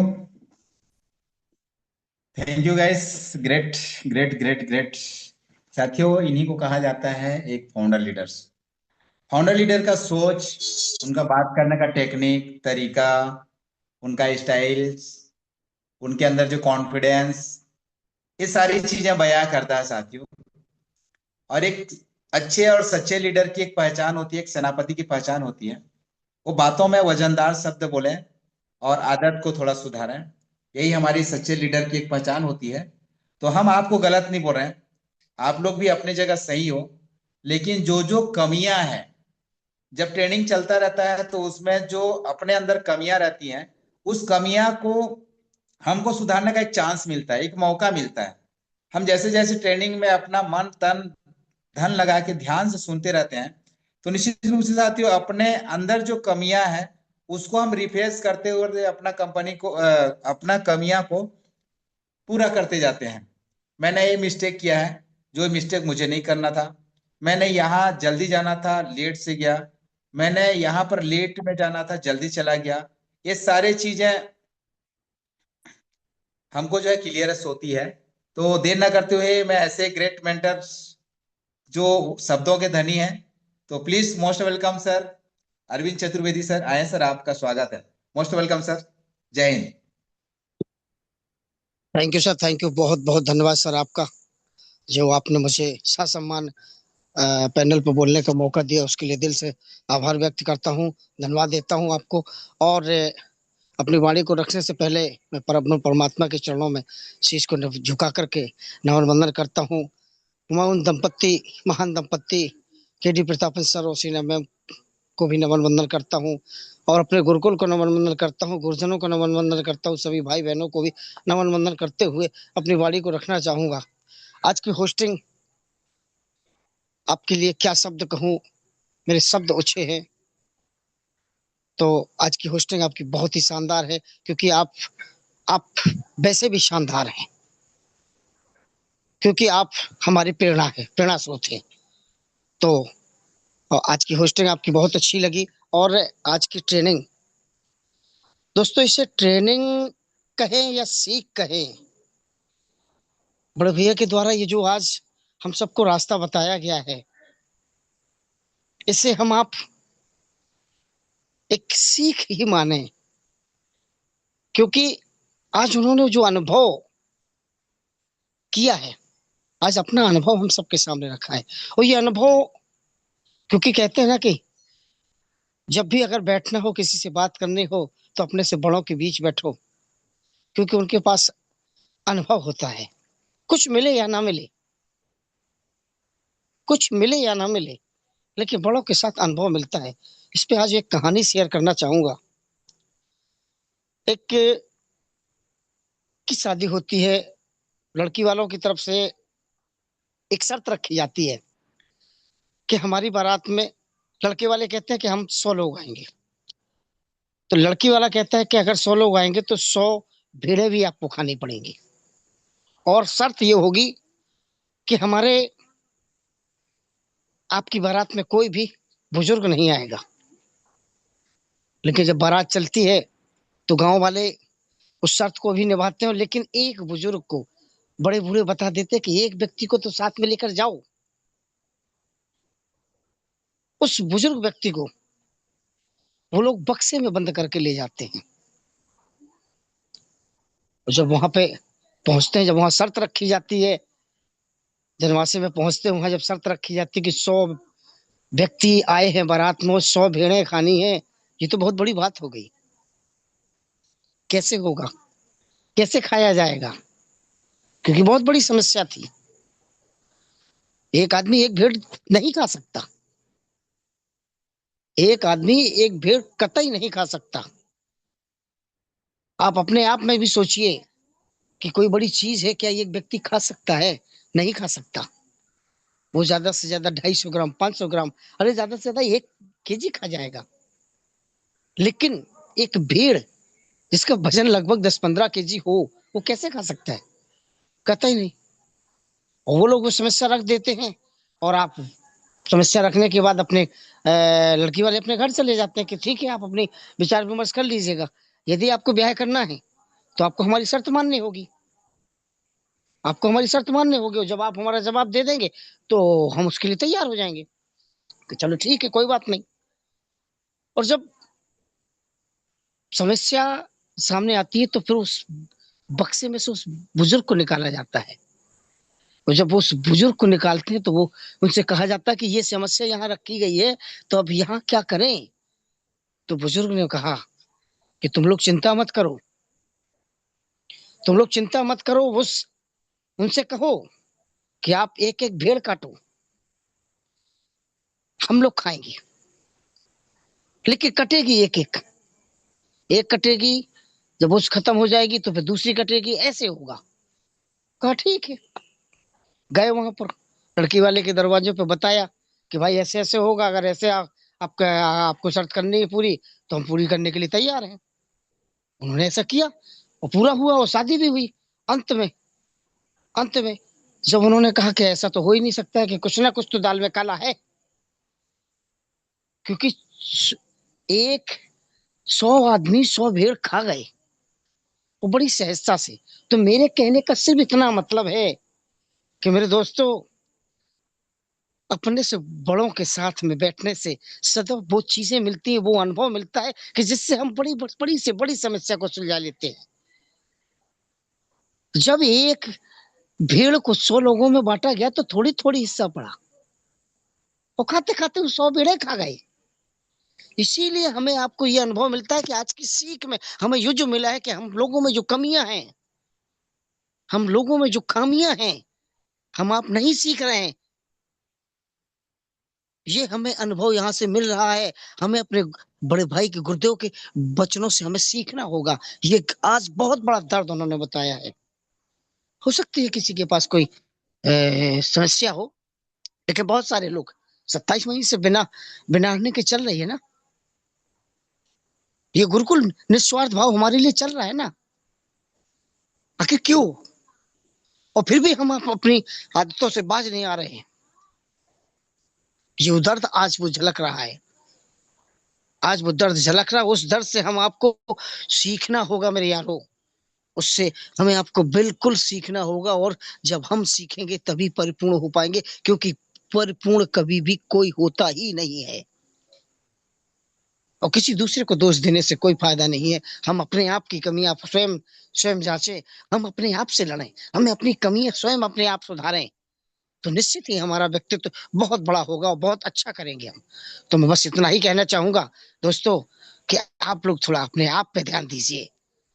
Thank you guys. Great great great great. साथियों, इन्हीं को कहा जाता है एक फाउंडर लीडर्स। फाउंडर लीडर का सोच, उनका बात करने का टेक्निक, तरीका, उनका स्टाइल्स, उनके अंदर जो कॉन्फिडेंस, ये सारी चीजें बयां करता है साथियों। और एक अच्छे और सच्चे लीडर की एक पहचान होती है, एक सेनापति की पहचान होती है, वो बातों में वजनदार शब्द बोले और आदत को थोड़ा सुधारें। यही हमारी सच्चे लीडर की एक पहचान होती है। तो हम आपको गलत नहीं बोल रहे हैं, आप लोग भी अपनी जगह सही हो। लेकिन जो जो कमियां हैं, जब ट्रेनिंग चलता रहता है तो उसमें जो अपने अंदर कमियां रहती हैं, उस कमियां को हमको सुधारने का एक चांस मिलता है, एक मौका मिलता है। हम जैसे जैसे ट्रेनिंग में अपना मन तन धन लगा के ध्यान से सुनते रहते हैं, तो निश्चित रूप से साथियों अपने अंदर जो कमियां हैं उसको हम रिफ्रेश करते हुए अपना कंपनी को अपना कमियां को पूरा करते जाते हैं। मैंने ये मिस्टेक किया है, जो मिस्टेक मुझे नहीं करना था। मैंने यहाँ जल्दी जाना था, लेट से गया। मैंने यहाँ पर लेट में जाना था, जल्दी चला गया। ये सारी चीजें हमको जो है क्लियरेंस होती है। तो देर ना करते हुए मैं ऐसे ग्रेट मेंटर्स जो शब्दों के धनी हैं, तो please most welcome sir. Arvind Chaturvedi sir आए सर, आपका स्वागत है। Most welcome sir. जय हिंद। Thank you sir, thank you. बहुत बहुत धन्यवाद सर आपका, जो आपने मुझे ससम्मान पैनल पर बोलने का मौका दिया, उसके लिए दिल से आभार व्यक्त करता हूँ, धन्यवाद देता हूँ आपको। और अपनी वाणी को रखने से पहले मैं परब्रह्म परमात्मा के चरणों में शीश को झुका करके नमन वंदन करता हूँ। मैं उन दंपत्ति, महान दंपत्ति के डी प्रतापन सर और सीना मैम को भी नमन वंदन करता हूँ, और अपने गुरुकुल को नमन वंदन करता हूँ, गुरुजनों को नमन वंदन करता हूँ, सभी भाई बहनों को भी नमन वंदन करते हुए अपनी वाणी को रखना चाहूंगा। आज की होस्टिंग, आपके लिए क्या शब्द कहूँ, मेरे शब्द ओछे हैं। तो आज की होस्टिंग आपकी बहुत ही शानदार है, क्योंकि आप वैसे भी शानदार हैं, क्योंकि आप हमारी प्रेरणा है, प्रेरणा स्रोत है। तो आज की होस्टिंग आपकी बहुत अच्छी लगी। और आज की ट्रेनिंग, दोस्तों इसे ट्रेनिंग कहें या सीख कहें, बड़े भैया के द्वारा ये जो आज हम सबको रास्ता बताया गया है, इसे हम आप एक सीख ही माने, क्योंकि आज उन्होंने जो अनुभव किया है, आज अपना अनुभव हम सबके सामने रखा है। और ये अनुभव, क्योंकि कहते हैं ना कि जब भी अगर बैठना हो, किसी से बात करनी हो, तो अपने से बड़ों के बीच बैठो, क्योंकि उनके पास अनुभव होता है। कुछ मिले या ना मिले, कुछ मिले या ना मिले, लेकिन बड़ों के साथ अनुभव मिलता है। इस पे आज एक कहानी शेयर करना चाहूंगा। एक की शादी होती है, लड़की वालों की तरफ से एक शर्त रखी जाती है कि हमारी बारात में, लड़के वाले कहते हैं कि हम 100 लोग आएंगे, तो लड़की वाला कहता है कि अगर 100 लोग आएंगे तो 100 भेड़े भी आपको खानी पड़ेंगी, और शर्त ये होगी कि हमारे, आपकी बारात में कोई भी बुजुर्ग नहीं आएगा। लेकिन जब बारात चलती है तो गांव वाले उस शर्त को भी निभाते हैं, लेकिन एक बुजुर्ग को बड़े बूढ़े बता देते हैं कि एक व्यक्ति को तो साथ में लेकर जाओ। उस बुजुर्ग व्यक्ति को वो लोग बक्से में बंद करके ले जाते हैं। और जब वहां पे पहुंचते हैं, जब वहां शर्त रखी जाती है, जनवासे में पहुंचते हैं, वहां जब शर्त रखी जाती है कि 100 व्यक्ति आए हैं बारात में, 100 भेड़ें खानी है, ये तो बहुत बड़ी बात हो गई। कैसे होगा, कैसे खाया जाएगा, क्योंकि बहुत बड़ी समस्या थी। एक आदमी एक भेड़ नहीं खा सकता, एक आदमी एक भेड़ कतई नहीं खा सकता। आप अपने आप में भी सोचिए कि कोई बड़ी चीज है क्या ये एक व्यक्ति खा सकता है? नहीं खा सकता। वो ज्यादा से ज्यादा 250 ग्राम, 500 ग्राम, अरे ज्यादा से ज्यादा 1 केजी खा जाएगा। लेकिन एक भेड़ जिसका वजन लगभग 10-15 केजी हो, वो कैसे खा सकता है? कतई नहीं। और वो लोग वो समस्या रख देते हैं, और आप समस्या रखने के बाद अपने लड़की वाले अपने घर चले जाते हैं कि ठीक है, आप अपनी विचार विमर्श कर लीजिएगा। यदि आपको ब्याह करना है तो आपको हमारी शर्त माननी होगी, आपको हमारी शर्त माननी होगी, और जब आप हमारा जवाब दे देंगे तो हम उसके लिए तैयार हो जाएंगे कि चलो ठीक है, कोई बात नहीं। और जब समस्या सामने आती है तो फिर उस बक्से में से उस बुजुर्ग को निकाला जाता है। और जब वो उस बुजुर्ग को निकालते हैं तो वो, उनसे कहा जाता है कि ये समस्या यहाँ रखी गई है, तो अब यहाँ क्या करें? तो बुजुर्ग ने कहा कि तुम लोग चिंता मत करो, तुम लोग चिंता मत करो, उस उनसे कहो कि आप एक एक भेड़ काटो, हम लोग खाएंगे, लेकिन कटेगी एक एक, एक कटेगी, जब उस खत्म हो जाएगी तो फिर दूसरी कटेगी, ऐसे होगा। कहा ठीक है। गए वहां पर, लड़की वाले के दरवाजे पे बताया कि भाई ऐसे ऐसे होगा, अगर ऐसे आपका, आपको शर्त करनी है पूरी, तो हम पूरी करने के लिए तैयार हैं। उन्होंने ऐसा किया और पूरा हुआ, और शादी भी हुई। अंत में, अंत में जब उन्होंने कहा कि ऐसा तो हो ही नहीं सकता है, कि कुछ ना कुछ तो दाल में काला है, क्योंकि एक 100 आदमी 100 भेड़ खा गए, वो बड़ी सहजता से। तो मेरे कहने का सिर्फ इतना मतलब है कि मेरे दोस्तों, अपने से बड़ों के साथ में बैठने से सदैव वो चीजें मिलती है, वो अनुभव मिलता है कि जिससे हम बड़ी बड़ी से बड़ी समस्या को सुलझा लेते हैं। जब एक भेड़ को 100 लोगों में बांटा गया तो थोड़ी थोड़ी हिस्सा पड़ा, और खाते खाते वो 100 भेड़े खा गए। इसीलिए हमें, आपको ये अनुभव मिलता है कि आज की सीख में हमें ये जो मिला है कि हम लोगों में जो कमियां हैं, हम लोगों में जो खामियां हैं, हम आप नहीं सीख रहे हैं, ये हमें अनुभव यहाँ से मिल रहा है। हमें अपने बड़े भाई के, गुरुदेव के वचनों से हमें सीखना होगा। ये आज बहुत बड़ा दर्द उन्होंने बताया है। हो सकती है किसी के पास कोई समस्या हो, लेकिन बहुत सारे लोग 27 महीने से बिना बिना अन्न के चल रही है ना। ये गुरुकुल निस्वार्थ भाव हमारे लिए चल रहा है ना। आखिर क्यों? और फिर भी हम अपनी आदतों से बाज नहीं आ रहे हैं। ये दर्द आज वो झलक रहा है, आज वो दर्द झलक रहा है। उस दर्द से हम आपको सीखना होगा मेरे यारों, उससे हमें आपको बिल्कुल सीखना होगा। और जब हम सीखेंगे तभी परिपूर्ण हो पाएंगे, क्योंकि परिपूर्ण कभी भी कोई होता ही नहीं है। और किसी दूसरे को दोष देने से कोई फायदा नहीं है। हम अपने आप की कमी आप स्वयं स्वयं जांचें, हम अपने आप से लड़ें, हमें अपनी कमियां स्वयं अपने आप सुधारें। तो निश्चित ही हमारा व्यक्तित्व बहुत बड़ा होगा और बहुत अच्छा करेंगे हम। तो मैं बस इतना ही कहना चाहूंगा दोस्तों कि आप लोग थोड़ा अपने आप पे ध्यान दीजिए।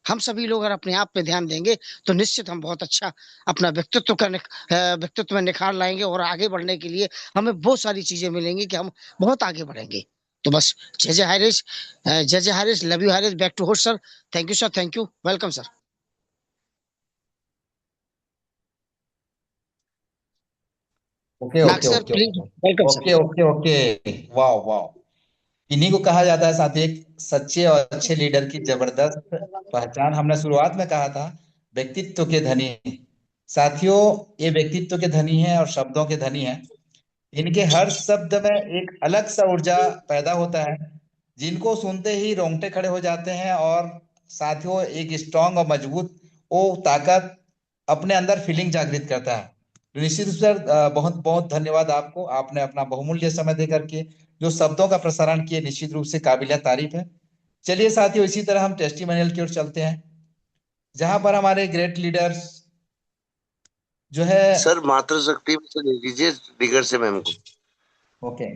हम सभी लोग अगर अपने आप पे ध्यान देंगे तो निश्चित हम बहुत अच्छा अपना व्यक्तित्व में निखार लाएंगे और आगे बढ़ने के लिए हमें बहुत सारी चीजें मिलेंगी कि हम बहुत आगे बढ़ेंगे। तो बस जय जय हारिस, जय जय Haris, love you Haris, back to host sir. Thank you sir, thank you, welcome sir. Okay नाग okay sir okay please, okay welcome sir. Okay okay okay. वाह वाह। इन्हीं को कहा जाता है साथी एक सच्चे और अच्छे लीडर की जबरदस्त पहचान। हमने शुरुआत में कहा था व्यक्तित्व के धनी। साथियों, ये व्यक्तित्व के धनी है और शब्दों के धनी है। इनके हर शब्द में एक अलग सा ऊर्जा पैदा होता है, जिनको सुनते ही रोंगटे खड़े हो जाते हैं। और साथियों, एक स्ट्रांग और मजबूत वो ताकत अपने अंदर फीलिंग जागृत करता है। तो निश्चित रूप से बहुत बहुत धन्यवाद आपको। आपने अपना बहुमूल्य समय दे करके जो शब्दों का प्रसारण किए, निश्चित रूप से काबिल तारीफ है। चलिए साथियों, इसी तरह हम टेस्टिमोनियल की ओर चलते हैं, जहां पर हमारे ग्रेट लीडर्स जो है। सर मातृशक्ति में से ले लीजिए, दिगर से मैम को। ओके।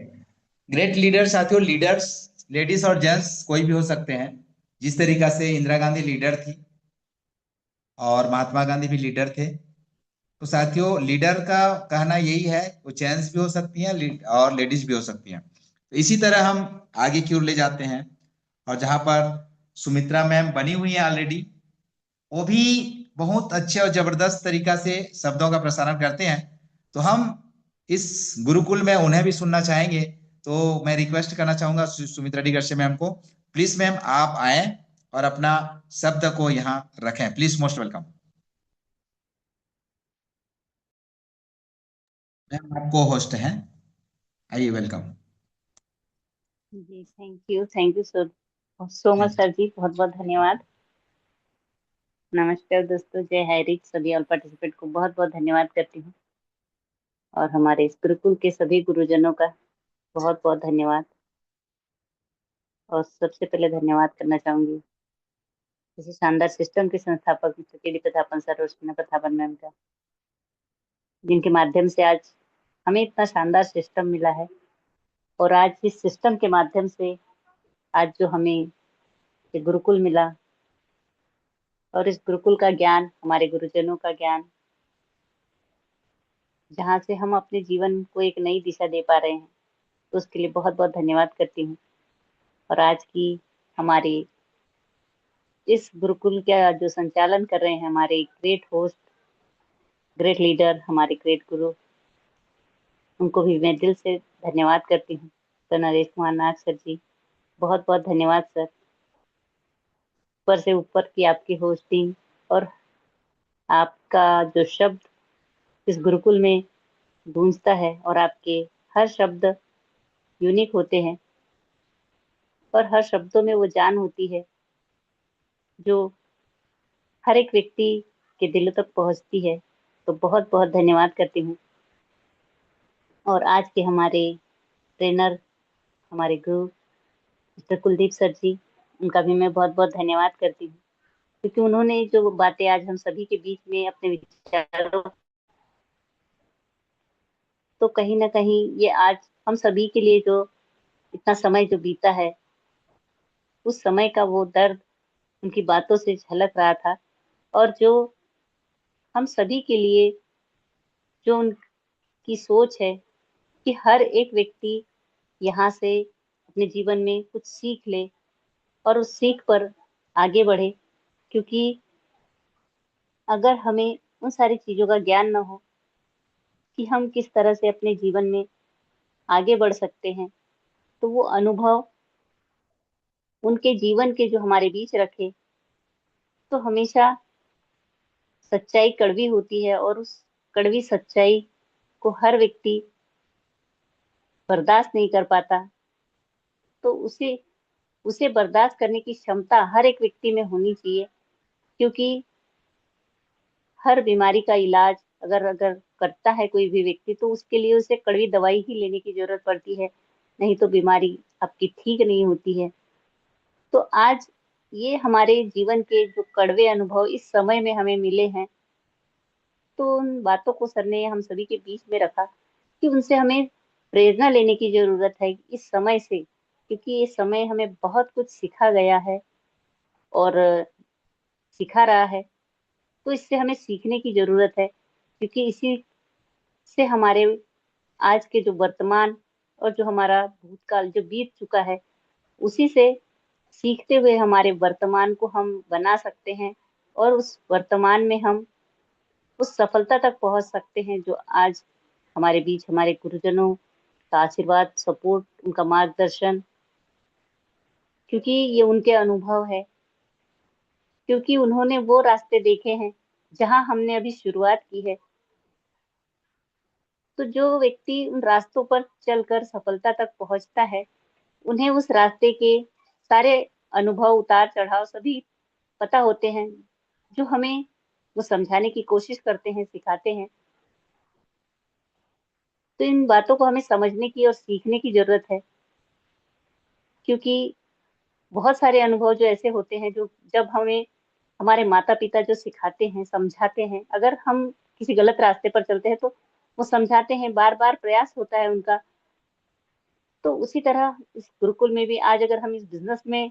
ग्रेट लीडर साथियों, लीडर्स लेडीज और जेंट्स कोई भी हो सकते हैं। जिस तरीका से इंदिरा गांधी लीडर थी और महात्मा गांधी भी लीडर थे, तो साथियों लीडर का कहना यही है, वो जेंट्स भी हो सकती हैं और लेडीज भी हो सकती हैं। तो इसी तरह हम आगे की ओर ले जाते हैं, और जहां पर सुमित्रा मैम बनी हुई है ऑलरेडी, वो भी बहुत अच्छे और जबरदस्त तरीका से शब्दों का प्रसारण करते हैं। तो हम इस गुरुकुल में उन्हें भी सुनना चाहेंगे। तो मैं रिक्वेस्ट करना चाहूंगा सुमित्रा डिगर से मैम को, प्लीज मैम आप आए और अपना शब्द को यहाँ रखें, प्लीज, मोस्ट वेलकम। मैम आपको होस्ट हैं, आइए, वेलकम। जी thank you so much sir जी, बहुत बहुत धन्यवाद। नमस्कार दोस्तों, जय हायरिक, सभी ऑल पार्टिसिपेंट को बहुत बहुत धन्यवाद करती हूँ, और हमारे इस गुरुकुल के सभी गुरुजनों का बहुत बहुत धन्यवाद। और सबसे पहले धन्यवाद करना चाहूंगी इस शानदार सिस्टम के संस्थापक मिस्टर के डी प्रतापन सर और टीना प्रतापन मैम का, जिनके माध्यम से आज हमें इतना शानदार सिस्टम मिला है। और आज इस सिस्टम के माध्यम से आज जो हमें ये गुरुकुल मिला, और इस गुरुकुल का ज्ञान, हमारे गुरुजनों का ज्ञान, जहाँ से हम अपने जीवन को एक नई दिशा दे पा रहे हैं, तो उसके लिए बहुत बहुत धन्यवाद करती हूँ। और आज की हमारे इस गुरुकुल का जो संचालन कर रहे हैं हमारे ग्रेट होस्ट, ग्रेट लीडर, हमारे ग्रेट गुरु, उनको भी मैं दिल से धन्यवाद करती हूँ। तो नरेश कुमार नाग सर जी, बहुत बहुत धन्यवाद सर। ऊपर से ऊपर की आपकी होस्टिंग और आपका जो शब्द इस गुरुकुल में गूंजता है, और आपके हर शब्द यूनिक होते हैं, और हर शब्दों में वो जान होती है जो हर एक व्यक्ति के दिलों तक पहुंचती है। तो बहुत बहुत धन्यवाद करती हूँ। और आज के हमारे ट्रेनर, हमारे गुरु मिस्टर कुलदीप सर जी, उनका भी मैं बहुत बहुत धन्यवाद करती हूँ, क्योंकि उन्होंने जो बातें आज हम सभी के बीच में अपने विचारों, तो कहीं ना कहीं ये आज हम सभी के लिए जो इतना समय जो बीता है, उस समय का वो दर्द उनकी बातों से झलक रहा था। और जो हम सभी के लिए जो उनकी सोच है कि हर एक व्यक्ति यहाँ से अपने जीवन में कुछ सीख ले और उस सीख पर आगे बढ़े, क्योंकि अगर हमें उन सारी चीजों का ज्ञान न हो कि हम किस तरह से अपने जीवन में आगे बढ़ सकते हैं, तो वो अनुभव उनके जीवन के जो हमारे बीच रखे, तो हमेशा सच्चाई कड़वी होती है, और उस कड़वी सच्चाई को हर व्यक्ति बर्दाश्त नहीं कर पाता। तो उसे उसे बर्दाश्त करने की क्षमता हर एक व्यक्ति में होनी चाहिए, क्योंकि हर बीमारी का इलाज अगर अगर करता है कोई भी व्यक्ति, तो उसके लिए उसे कड़वी दवाई ही लेने की जरूरत पड़ती है, नहीं तो बीमारी आपकी ठीक नहीं होती है। तो आज ये हमारे जीवन के जो कड़वे अनुभव इस समय में हमें मिले हैं, तो उन बातों को सर ने हम सभी के बीच में रखा कि उनसे हमें प्रेरणा लेने की जरूरत है इस समय से, क्योंकि ये समय हमें बहुत कुछ सिखा गया है और सिखा रहा है। तो इससे हमें सीखने की जरूरत है, क्योंकि इसी से हमारे आज के जो वर्तमान और जो हमारा भूतकाल जो बीत चुका है, उसी से सीखते हुए हमारे वर्तमान को हम बना सकते हैं और उस वर्तमान में हम उस सफलता तक पहुंच सकते हैं जो आज हमारे बीच हमारे गुरुजनों का आशीर्वाद, सपोर्ट, उनका मार्गदर्शन, क्योंकि ये उनके अनुभव है, क्योंकि उन्होंने वो रास्ते देखे हैं जहां हमने अभी शुरुआत की है। तो जो व्यक्ति उन रास्तों पर चलकर सफलता तक पहुंचता है, उन्हें उस रास्ते के सारे अनुभव, उतार चढ़ाव सभी पता होते हैं, जो हमें वो समझाने की कोशिश करते हैं, सिखाते हैं। तो इन बातों को हमें समझने की और सीखने की जरूरत है, क्योंकि बहुत सारे अनुभव जो ऐसे होते हैं जो जब हमें हमारे माता पिता जो सिखाते हैं, समझाते हैं, अगर हम किसी गलत रास्ते पर चलते हैं तो वो समझाते हैं, बार बार प्रयास होता है उनका। तो उसी तरह इस गुरुकुल में भी आज अगर हम इस बिजनेस में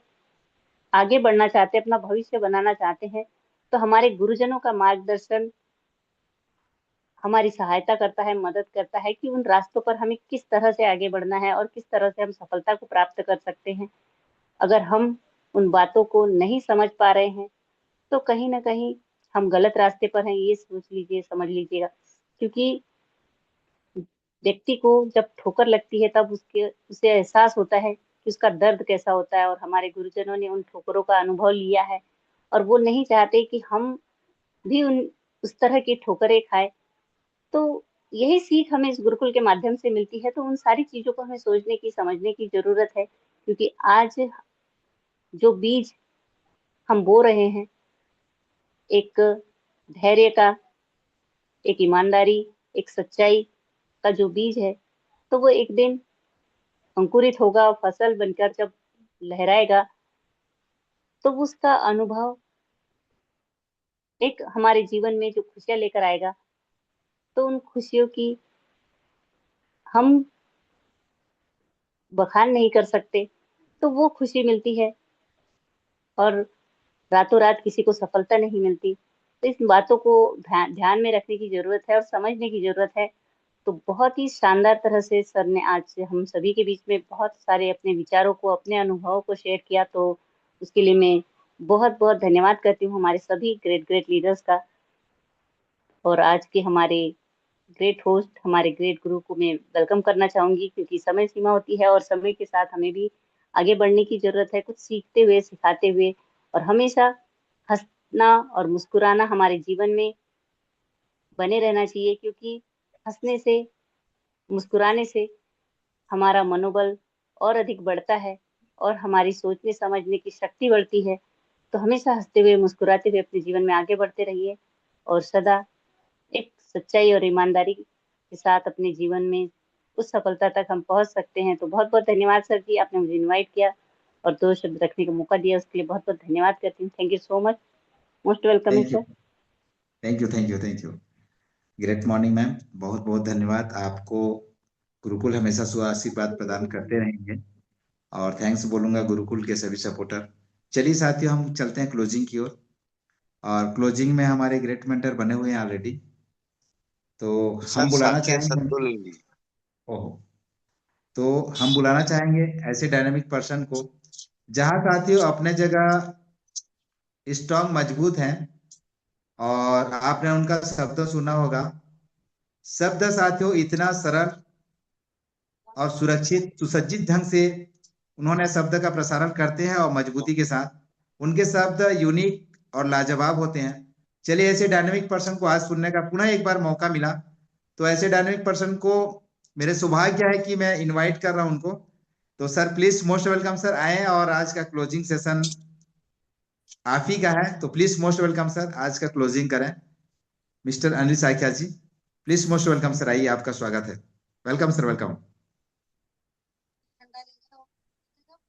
आगे बढ़ना चाहते हैं, अपना भविष्य बनाना चाहते हैं, तो हमारे गुरुजनों का मार्गदर्शन हमारी सहायता करता है, मदद करता है कि उन रास्तों पर हमें किस तरह से आगे बढ़ना है और किस तरह से हम सफलता को प्राप्त कर सकते हैं। अगर हम उन बातों को नहीं समझ पा रहे हैं तो कहीं ना कहीं हम गलत रास्ते पर हैं, ये सोच लीजिए, समझ लीजिएगा। क्योंकि व्यक्ति को जब ठोकर लगती है तब उसे एहसास होता है कि उसका दर्द कैसा होता है, और हमारे गुरुजनों ने उन ठोकरों का अनुभव लिया है और वो नहीं चाहते कि हम भी उस तरह की ठोकरें खाए। तो यही सीख हमें इस गुरुकुल के माध्यम से मिलती है। तो उन सारी चीजों को हमें सोचने की, समझने की जरूरत है, क्योंकि आज जो बीज हम बो रहे हैं, एक धैर्य का, एक ईमानदारी, एक सच्चाई का जो बीज है, तो वो एक दिन अंकुरित होगा और फसल बनकर जब लहराएगा तो उसका अनुभव एक हमारे जीवन में जो खुशियां लेकर आएगा, तो उन खुशियों की हम बखान नहीं कर सकते। तो वो खुशी मिलती है और रातों रात किसी को सफलता नहीं मिलती। तो इस बातों को ध्यान में रखने की जरूरत है और समझने की जरूरत है। तो बहुत ही शानदार तरह से सर ने आज हम सभी के बीच में बहुत सारे अपने विचारों को, अपने अनुभवों को शेयर किया। तो उसके लिए मैं बहुत बहुत धन्यवाद करती हूँ हमारे सभी ग्रेट ग्रेट लीडर्स का। और आज के हमारे ग्रेट होस्ट, हमारे ग्रेट गुरु को मैं वेलकम करना चाहूंगी, क्योंकि समय सीमा होती है और समय के साथ हमें भी आगे बढ़ने की जरूरत है, कुछ सीखते हुए, सिखाते हुए। और हमेशा हंसना और मुस्कुराना हमारे जीवन में बने रहना चाहिए, क्योंकि हंसने से, मुस्कुराने से हमारा मनोबल और अधिक बढ़ता है और हमारी सोचने समझने की शक्ति बढ़ती है। तो हमेशा हंसते हुए, मुस्कुराते हुए अपने जीवन में आगे बढ़ते रहिए और सदा एक सच्चाई और ईमानदारी के साथ अपने जीवन में उस सफलता तक हम पहुंच सकते हैं। तो बहुत बहुत धन्यवाद सर जी, आपने मुझे इनवाइट किया और दो शब्द रखने का मौका दिया, उसके लिए बहुत बहुत धन्यवाद करती हूँ। Thank you so much, most welcome thank you, sir. Thank you, thank you, thank you. Great morning ma'am, बहुत बहुत धन्यवाद आपको। गुरुकुल हमेशा आशीर्वाद प्रदान करते रहेंगे और थैंक्स बोलूंगा गुरुकुल के सभी सपोर्टर। चलिए साथियों, हम चलते हैं क्लोजिंग की ओर। और क्लोजिंग में हमारे ग्रेट मेंटर बने हुए हैं ऑलरेडी, तो सर हम बुलाना साथी चाहेंगे। संतुल जी। ओहो, तो हम बुलाना चाहेंगे ऐसे डायनामिक पर्सन को जहां साथियों अपने जगह स्ट्रांग, मजबूत हैं। और आपने उनका शब्द सुना होगा। शब्द साथियों इतना सरल और सुरक्षित, सुसज्जित ढंग से उन्होंने शब्द का प्रसारण करते हैं और मजबूती के साथ। उनके शब्द यूनिक और लाजवाब होते हैं। चलिए, ऐसे डायनेमिक पर्सन को आज सुनने का पुनः एक बार मौका मिला, तो ऐसे डायनेमिक पर्सन को मेरे सौभाग्य है कि मैं इनवाइट कर रहा हूं उनको। तो sir please, most welcome sir, आए और आज का क्लोजिंग सेशन आप ही का है। तो प्लीज मोस्ट वेलकम सर, आज का क्लोजिंग करें। Mister Anil Saikia ji, please most welcome sir, आइए, आपका स्वागत है। Welcome sir, welcome.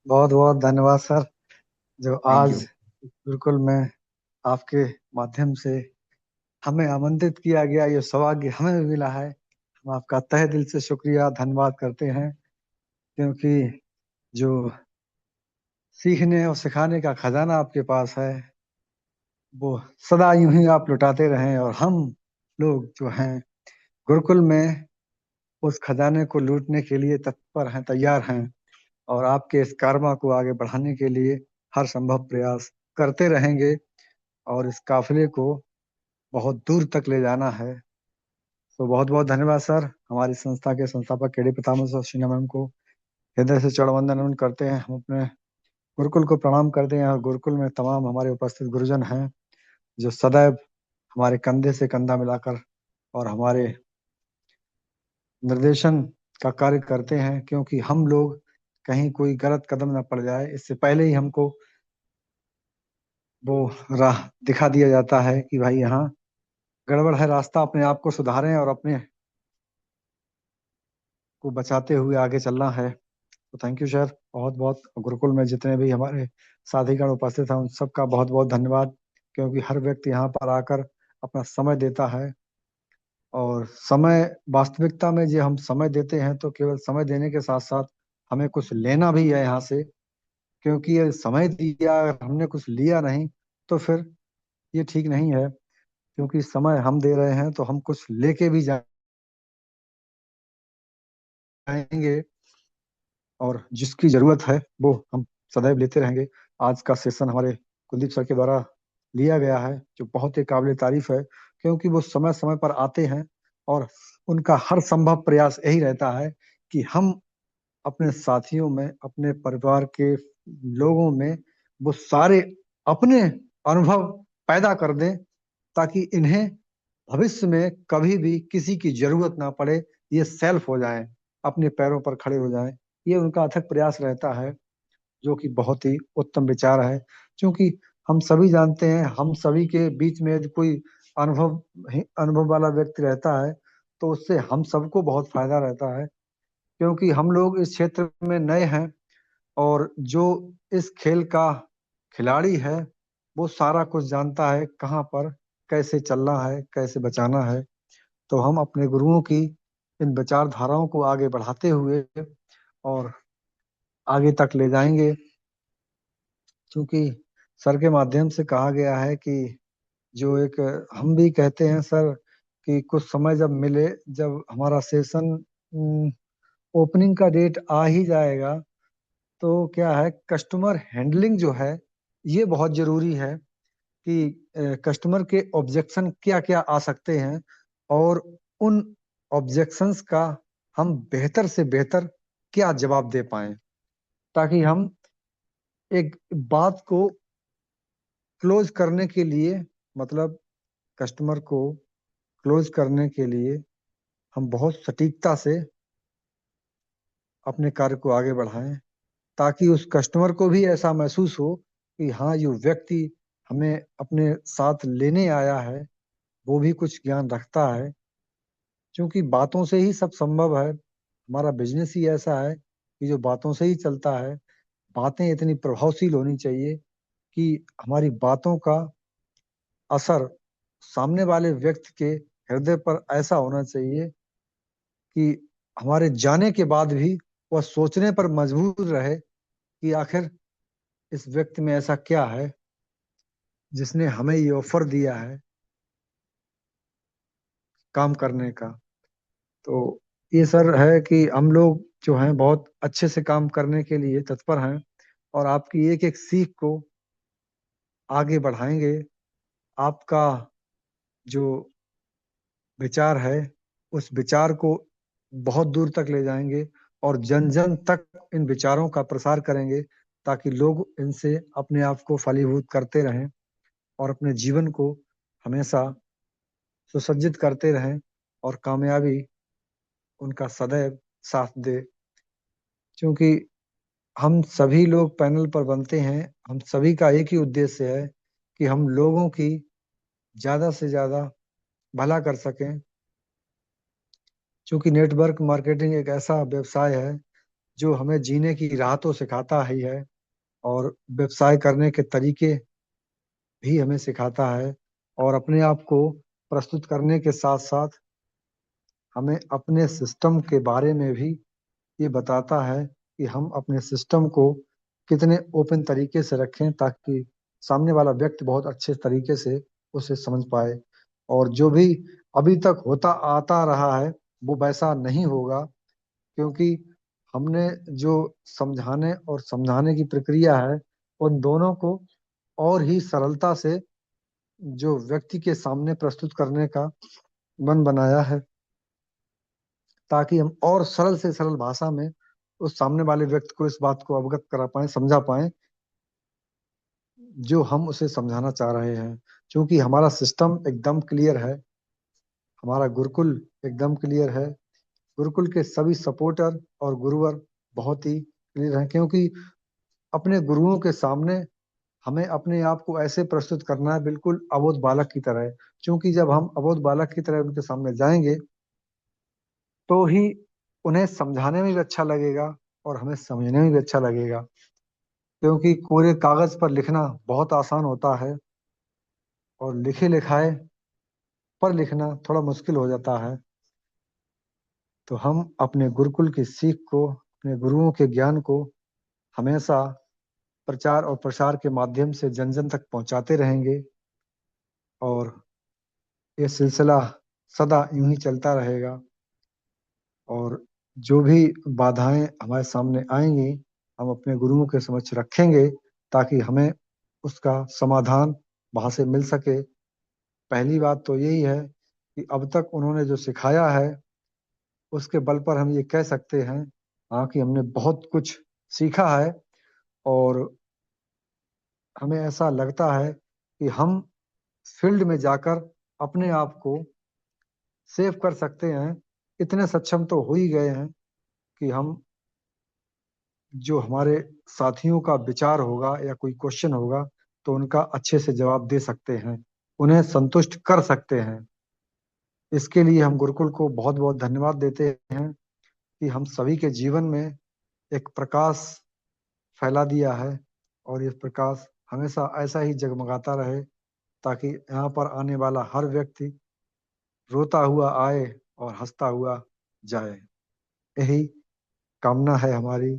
बहुत बहुत धन्यवाद सर, जो थैंक आज यू। बिल्कुल मैं आपके माध्यम से हमें आमंत्रित किया गया, ये सौभाग्य हमें भी मिला है। हम आपका तहे दिल से शुक्रिया धन्यवाद करते हैं, क्योंकि जो सीखने और सिखाने का खजाना आपके पास है वो सदा यूं ही आप लुटाते रहें, और हम लोग जो हैं गुरुकुल में उस खजाने को लूटने के लिए तत्पर हैं, तैयार हैं, और आपके इस कारवा को आगे बढ़ाने के लिए हर संभव प्रयास करते रहेंगे, और इस काफिले को बहुत दूर तक ले जाना है। तो बहुत बहुत धन्यवाद सर। हमारी संस्था के संस्थापक केडी पितामह सर शीना मैम को हृदय से चरण वंदन करते हैं। हम अपने गुरुकुल को प्रणाम करते हैं, और गुरुकुल में तमाम हमारे उपस्थित गुरुजन हैं जो सदैव हमारे कंधे से कंधा मिलाकर और हमारे निर्देशन का कार्य करते हैं, क्योंकि हम लोग कहीं कोई गलत कदम न पड़ जाए, इससे पहले ही हमको वो राह दिखा दिया जाता है कि भाई यहाँ गड़बड़ है, रास्ता अपने आप को सुधारें और अपने को बचाते हुए आगे चलना है। तो थैंक यू सर, बहुत बहुत। गुरुकुल में जितने भी हमारे साथीगण उपस्थित हैं उन सबका बहुत बहुत धन्यवाद, क्योंकि हर व्यक्ति यहाँ पर आकर अपना समय देता है, और समय वास्तविकता में जो हम समय देते हैं तो केवल समय देने के साथ साथ हमें कुछ लेना भी है यहाँ से, क्योंकि ये समय दिया अगर हमने कुछ लिया नहीं तो फिर ये ठीक नहीं है, क्योंकि समय हम दे रहे हैं तो हम कुछ लेके भी जाएंगे, और जिसकी जरूरत है वो हम सदैव लेते रहेंगे। आज का सेशन हमारे कुलदीप सर के द्वारा लिया गया है, जो बहुत ही काबिल तारीफ है, क्योंकि वो समय समय पर आते हैं और उनका हर संभव प्रयास यही रहता है कि हम अपने साथियों में, अपने परिवार के लोगों में वो सारे अपने अनुभव पैदा कर दें, ताकि इन्हें भविष्य में कभी भी किसी की जरूरत ना पड़े, ये सेल्फ हो जाएं, अपने पैरों पर खड़े हो जाएं। ये उनका अथक प्रयास रहता है, जो कि बहुत ही उत्तम विचार है। क्योंकि हम सभी जानते हैं, हम सभी के बीच में यदि कोई अनुभव अनुभव वाला व्यक्ति रहता है तो उससे हम सबको बहुत फायदा रहता है, क्योंकि हम लोग इस क्षेत्र में नए हैं, और जो इस खेल का खिलाड़ी है वो सारा कुछ जानता है, कहाँ पर कैसे चलना है, कैसे बचाना है। तो हम अपने गुरुओं की इन विचारधाराओं को आगे बढ़ाते हुए और आगे तक ले जाएंगे, क्योंकि सर के माध्यम से कहा गया है कि जो एक हम भी कहते हैं सर कि कुछ समय जब मिले, जब हमारा सेशन ओपनिंग का डेट आ ही जाएगा, तो क्या है, कस्टमर हैंडलिंग जो है ये बहुत जरूरी है, कि कस्टमर के ऑब्जेक्शन क्या क्या आ सकते हैं, और उन ऑब्जेक्शंस का हम बेहतर से बेहतर क्या जवाब दे पाएं, ताकि हम एक बात को क्लोज करने के लिए, मतलब कस्टमर को क्लोज करने के लिए हम बहुत सटीकता से अपने कार्य को आगे बढ़ाएं, ताकि उस कस्टमर को भी ऐसा महसूस हो कि हाँ, ये व्यक्ति हमें अपने साथ लेने आया है, वो भी कुछ ज्ञान रखता है। क्योंकि बातों से ही सब संभव है, हमारा बिजनेस ही ऐसा है कि जो बातों से ही चलता है। बातें इतनी प्रभावशील होनी चाहिए कि हमारी बातों का असर सामने वाले व्यक्ति के हृदय पर ऐसा होना चाहिए कि हमारे जाने के बाद भी वह सोचने पर मजबूर रहे कि आखिर इस व्यक्ति में ऐसा क्या है जिसने हमें ये ऑफर दिया है काम करने का। तो ये सर है कि हम लोग जो हैं बहुत अच्छे से काम करने के लिए तत्पर हैं, और आपकी एक एक सीख को आगे बढ़ाएंगे। आपका जो विचार है उस विचार को बहुत दूर तक ले जाएंगे, और जन जन तक इन विचारों का प्रसार करेंगे, ताकि लोग इनसे अपने आप को फलीभूत करते रहें और अपने जीवन को हमेशा सुसज्जित करते रहें, और कामयाबी उनका सदैव साथ दे। क्योंकि हम सभी लोग पैनल पर बनते हैं, हम सभी का एक ही उद्देश्य है कि हम लोगों की ज्यादा से ज्यादा भला कर सकें। क्योंकि नेटवर्क मार्केटिंग एक ऐसा व्यवसाय है जो हमें जीने की राह तो सिखाता ही है, और व्यवसाय करने के तरीके भी हमें सिखाता है, और अपने आप को प्रस्तुत करने के साथ साथ हमें अपने सिस्टम के बारे में भी ये बताता है कि हम अपने सिस्टम को कितने ओपन तरीके से रखें ताकि सामने वाला व्यक्ति बहुत अच्छे तरीके से उसे समझ पाए। और जो भी अभी तक होता आता रहा है वो वैसा नहीं होगा, क्योंकि हमने जो समझाने और समझाने की प्रक्रिया है उन दोनों को और ही सरलता से जो व्यक्ति के सामने प्रस्तुत करने का मन बनाया है, ताकि हम और सरल से सरल भाषा में उस सामने वाले व्यक्ति को इस बात को अवगत करा पाए, समझा पाए जो हम उसे समझाना चाह रहे हैं। क्योंकि हमारा सिस्टम एकदम क्लियर है, हमारा गुरुकुल एकदम क्लियर है, गुरुकुल के सभी सपोर्टर और गुरुवर बहुत ही क्लियर हैं, क्योंकि अपने गुरुओं के सामने हमें अपने आप को ऐसे प्रस्तुत करना है बिल्कुल अबोध बालक की तरह। क्योंकि जब हम अबोध बालक की तरह उनके सामने जाएंगे तो ही उन्हें समझाने में भी अच्छा लगेगा और हमें समझने में भी अच्छा लगेगा। क्योंकि कोरे कागज पर लिखना बहुत आसान होता है और लिखे लिखाए पर लिखना थोड़ा मुश्किल हो जाता है। तो हम अपने गुरुकुल की सीख को, अपने गुरुओं के ज्ञान को हमेशा प्रचार और प्रसार के माध्यम से जन जन तक पहुंचाते रहेंगे और ये सिलसिला सदा यूं ही चलता रहेगा। और जो भी बाधाएं हमारे सामने आएंगी हम अपने गुरुओं के समक्ष रखेंगे ताकि हमें उसका समाधान वहां से मिल सके। पहली बात तो यही है कि अब तक उन्होंने जो सिखाया है उसके बल पर हम ये कह सकते हैं हाँ कि हमने बहुत कुछ सीखा है और हमें ऐसा लगता है कि हम फील्ड में जाकर अपने आप को सेव कर सकते हैं। इतने सक्षम तो हो ही गए हैं कि हम जो हमारे साथियों का विचार होगा या कोई क्वेश्चन होगा तो उनका अच्छे से जवाब दे सकते हैं, उन्हें संतुष्ट कर सकते हैं। इसके लिए हम गुरुकुल को बहुत बहुत धन्यवाद देते हैं कि हम सभी के जीवन में एक प्रकाश फैला दिया है और ये प्रकाश हमेशा ऐसा ही जगमगाता रहे ताकि यहाँ पर आने वाला हर व्यक्ति रोता हुआ आए और हंसता हुआ जाए। यही कामना है हमारी।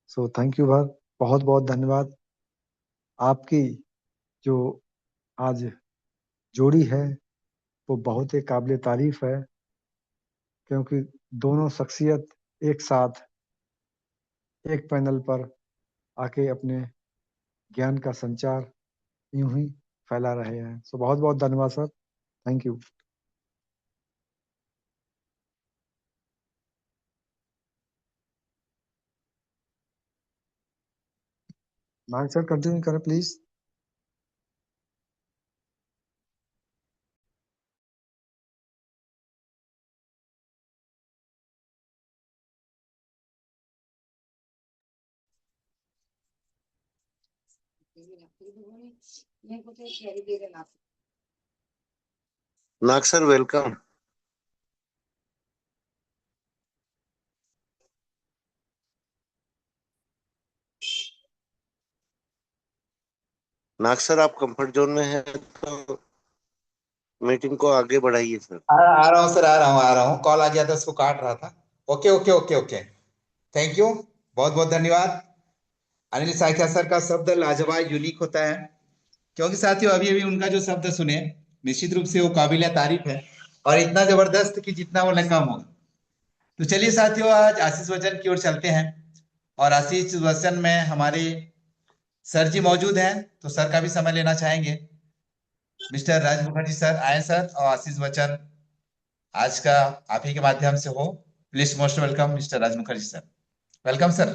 सो थैंक यू भर, बहुत बहुत धन्यवाद। आपकी जो आज जोड़ी है वो बहुत ही काबिल तारीफ है, क्योंकि दोनों शख्सियत एक साथ एक पैनल पर आके अपने ज्ञान का संचार यूं ही फैला रहे हैं। सो बहुत बहुत धन्यवाद sir, thank you. Nag sir continue करें please. Nag sir welcome. Nag sir आप कंफर्ट जोन में हैं तो मीटिंग को आगे बढ़ाइए सर। आ रहा हूँ सर, आ रहा हूँ, कॉल आ गया था, उसको काट रहा था। Okay okay okay okay, thank you, बहुत बहुत धन्यवाद। अनिल साइकिया सर का शब्द लाजवाब यूनिक होता है, क्योंकि साथियों अभी अभी उनका जो शब्द सुने निश्चित रूप से वो काबिल तारीफ है और इतना जबरदस्त कि जितना बोले कम होगा। तो चलिए साथियों आज आशीष वचन की ओर चलते हैं और आशीष वचन में हमारे सर जी मौजूद हैं, तो सर का भी समय लेना चाहेंगे। मिस्टर राज मुखर्जी सर आए सर, और आशीष वचन आज का आप ही के माध्यम से हो। Please most welcome mister Raj Mukherjee sir, welcome sir.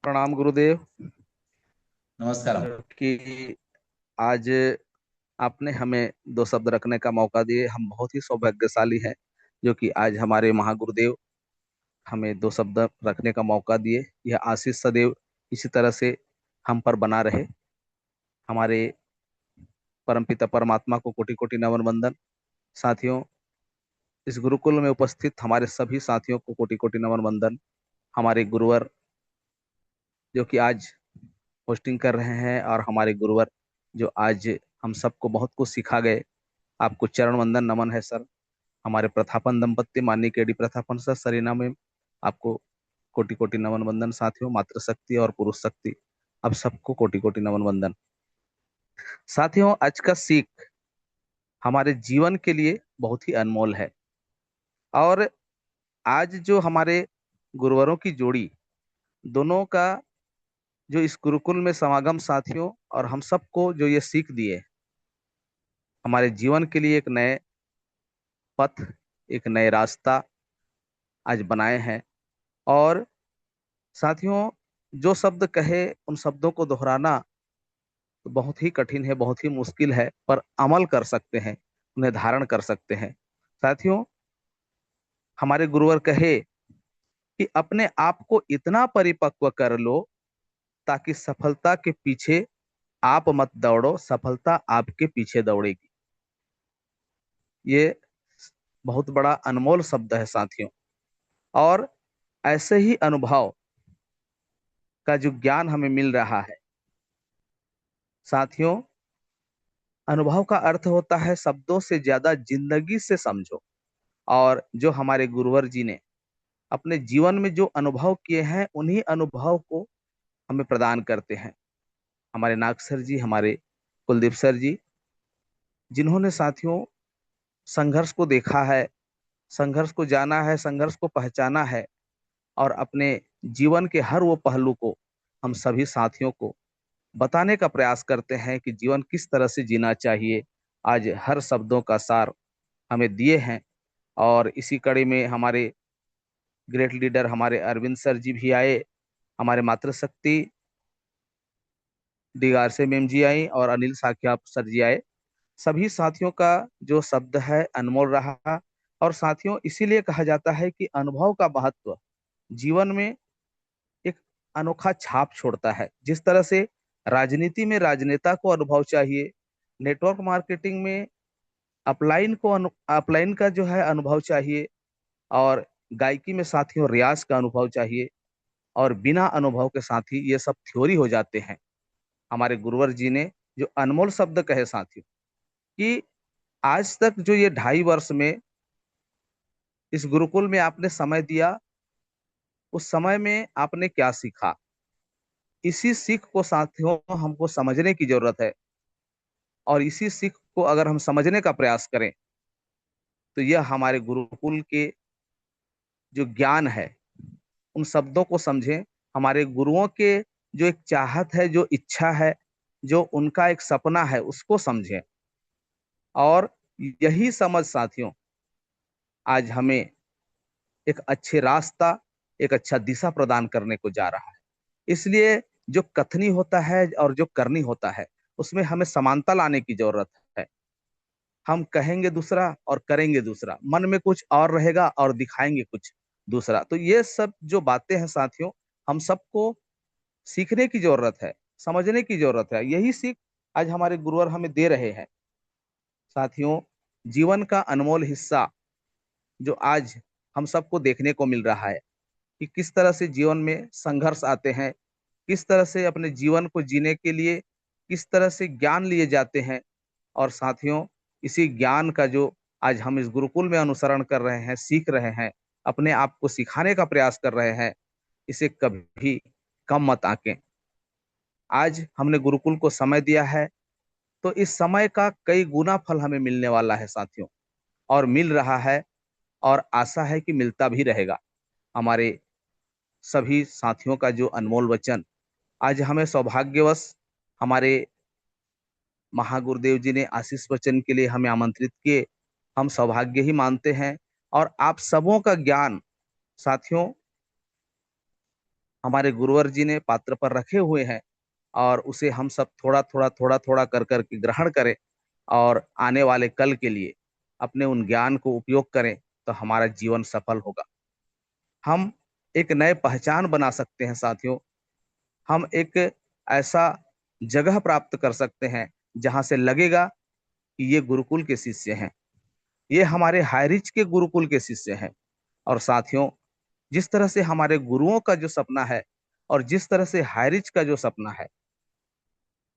प्रणाम गुरुदेव। नमस्कार। कि आज आपने हमें दो शब्द रखने का मौका दिए, हम बहुत ही सौभाग्यशाली हैं जो कि आज हमारे महागुरुदेव हमें दो शब्द रखने का मौका दिए। यह आशीष सदैव इसी तरह से हम पर बना रहे। हमारे परमपिता परमात्मा को कोटि कोटि नमन वंदन। साथियों, इस गुरुकुल में उपस्थित हमारे सभी साथियों को कोटि कोटि नमन वंदन। हमारे गुरुवर जो कि आज होस्टिंग कर रहे हैं और हमारे गुरुवर जो आज हम सबको बहुत कुछ सिखा गए, आपको चरण वंदन नमन है सर। हमारे प्रथापन दंपत्ति माननीय केडी प्रथापन सर, सरीना में आपको कोटि कोटि नमन वंदन। साथियों, मातृशक्ति और पुरुष शक्ति, अब सबको कोटि कोटि नमन वंदन। साथियों, आज का सीख हमारे जीवन के लिए बहुत ही अनमोल है। और आज जो हमारे गुरुवरों की जोड़ी दोनों का जो इस गुरुकुल में समागम साथियों, और हम सबको जो ये सीख दिए, हमारे जीवन के लिए एक नए पथ, एक नए रास्ता आज बनाए हैं। और साथियों, जो शब्द कहे उन शब्दों को दोहराना तो बहुत ही कठिन है, बहुत ही मुश्किल है, पर अमल कर सकते हैं, उन्हें धारण कर सकते हैं। साथियों, हमारे गुरुवर कहे कि अपने आप को इतना परिपक्व कर लो ताकि सफलता के पीछे आप मत दौड़ो, सफलता आपके पीछे दौड़ेगी। ये बहुत बड़ा अनमोल शब्द है साथियों। और ऐसे ही अनुभव का जो ज्ञान हमें मिल रहा है साथियों, अनुभव का अर्थ होता है शब्दों से ज्यादा जिंदगी से समझो। और जो हमारे गुरुवर जी ने अपने जीवन में जो अनुभव किए हैं, उन्हीं अनुभव को हमें प्रदान करते हैं। हमारे नाग सर जी, हमारे कुलदीप सर जी, जिन्होंने साथियों संघर्ष को देखा है, संघर्ष को जाना है, संघर्ष को पहचाना है, और अपने जीवन के हर वो पहलू को हम सभी साथियों को बताने का प्रयास करते हैं कि जीवन किस तरह से जीना चाहिए। आज हर शब्दों का सार हमें दिए हैं। और इसी कड़ी में हमारे ग्रेट लीडर हमारे अरविंद सर जी भी आए, हमारे मातृशक्ति दिगारसे मैम जी आई, और अनिल साख्या सर जी आए। सभी साथियों का जो शब्द है अनमोल रहा। और साथियों, इसीलिए कहा जाता है कि अनुभव का महत्व जीवन में एक अनोखा छाप छोड़ता है। जिस तरह से राजनीति में राजनेता को अनुभव चाहिए, नेटवर्क मार्केटिंग में अपलाइन का जो है अनुभव चाहिए, और गायकी में साथियों रियाज का अनुभव चाहिए, और बिना अनुभव के साथी ये सब थ्योरी हो जाते हैं। हमारे गुरुवर जी ने जो अनमोल शब्द कहे साथियों, कि आज तक जो ये 2.5 वर्ष में इस गुरुकुल में आपने समय दिया, उस समय में आपने क्या सीखा, इसी सीख को साथियों हमको समझने की जरूरत है। और इसी सीख को अगर हम समझने का प्रयास करें तो यह हमारे गुरुकुल के जो ज्ञान है उन शब्दों को समझें, हमारे गुरुओं के जो एक चाहत है, जो इच्छा है, जो उनका एक सपना है, उसको समझें। और यही समझ साथियों आज हमें एक अच्छे रास्ता, एक अच्छा दिशा प्रदान करने को जा रहा है। इसलिए जो कथनी होता है और जो करनी होता है, उसमें हमें समानता लाने की जरूरत है। हम कहेंगे दूसरा और करेंगे दूसरा, मन में कुछ और रहेगा और दिखाएंगे कुछ दूसरा। तो ये सब जो बातें हैं साथियों, हम सबको सीखने की जरूरत है, समझने की जरूरत है। यही सीख आज हमारे गुरुवर हमें दे रहे हैं। साथियों, जीवन का अनमोल हिस्सा जो आज हम सबको देखने को मिल रहा है कि किस तरह से जीवन में संघर्ष आते हैं, किस तरह से अपने जीवन को जीने के लिए किस तरह से ज्ञान लिए जाते हैं। और साथियों, इसी ज्ञान का जो आज हम इस गुरुकुल में अनुसरण कर रहे हैं, सीख रहे हैं, अपने आप को सिखाने का प्रयास कर रहे हैं, इसे कभी कम मत आंकें। आज हमने गुरुकुल को समय दिया है तो इस समय का कई गुना फल हमें मिलने वाला है साथियों, और मिल रहा है, और आशा है कि मिलता भी रहेगा। हमारे सभी साथियों का जो अनमोल वचन आज हमें सौभाग्यवश हमारे महागुरुदेव जी ने आशीष वचन के लिए हमें आमंत्रित किए, हम सौभाग्य ही मानते हैं। और आप सबों का ज्ञान साथियों हमारे गुरुवर जी ने पात्र पर रखे हुए हैं, और उसे हम सब थोड़ा थोड़ा थोड़ा थोड़ा कर करके ग्रहण करें, और आने वाले कल के लिए अपने उन ज्ञान को उपयोग करें, तो हमारा जीवन सफल होगा। हम एक नए पहचान बना सकते हैं साथियों। हम एक ऐसा जगह प्राप्त कर सकते हैं जहां से लगेगा कि ये गुरुकुल के शिष्य हैं, ये हमारे हाईरिच के गुरुकुल के शिष्य हैं। और साथियों, जिस तरह से हमारे गुरुओं का जो सपना है और जिस तरह से हाईरिच का जो सपना है,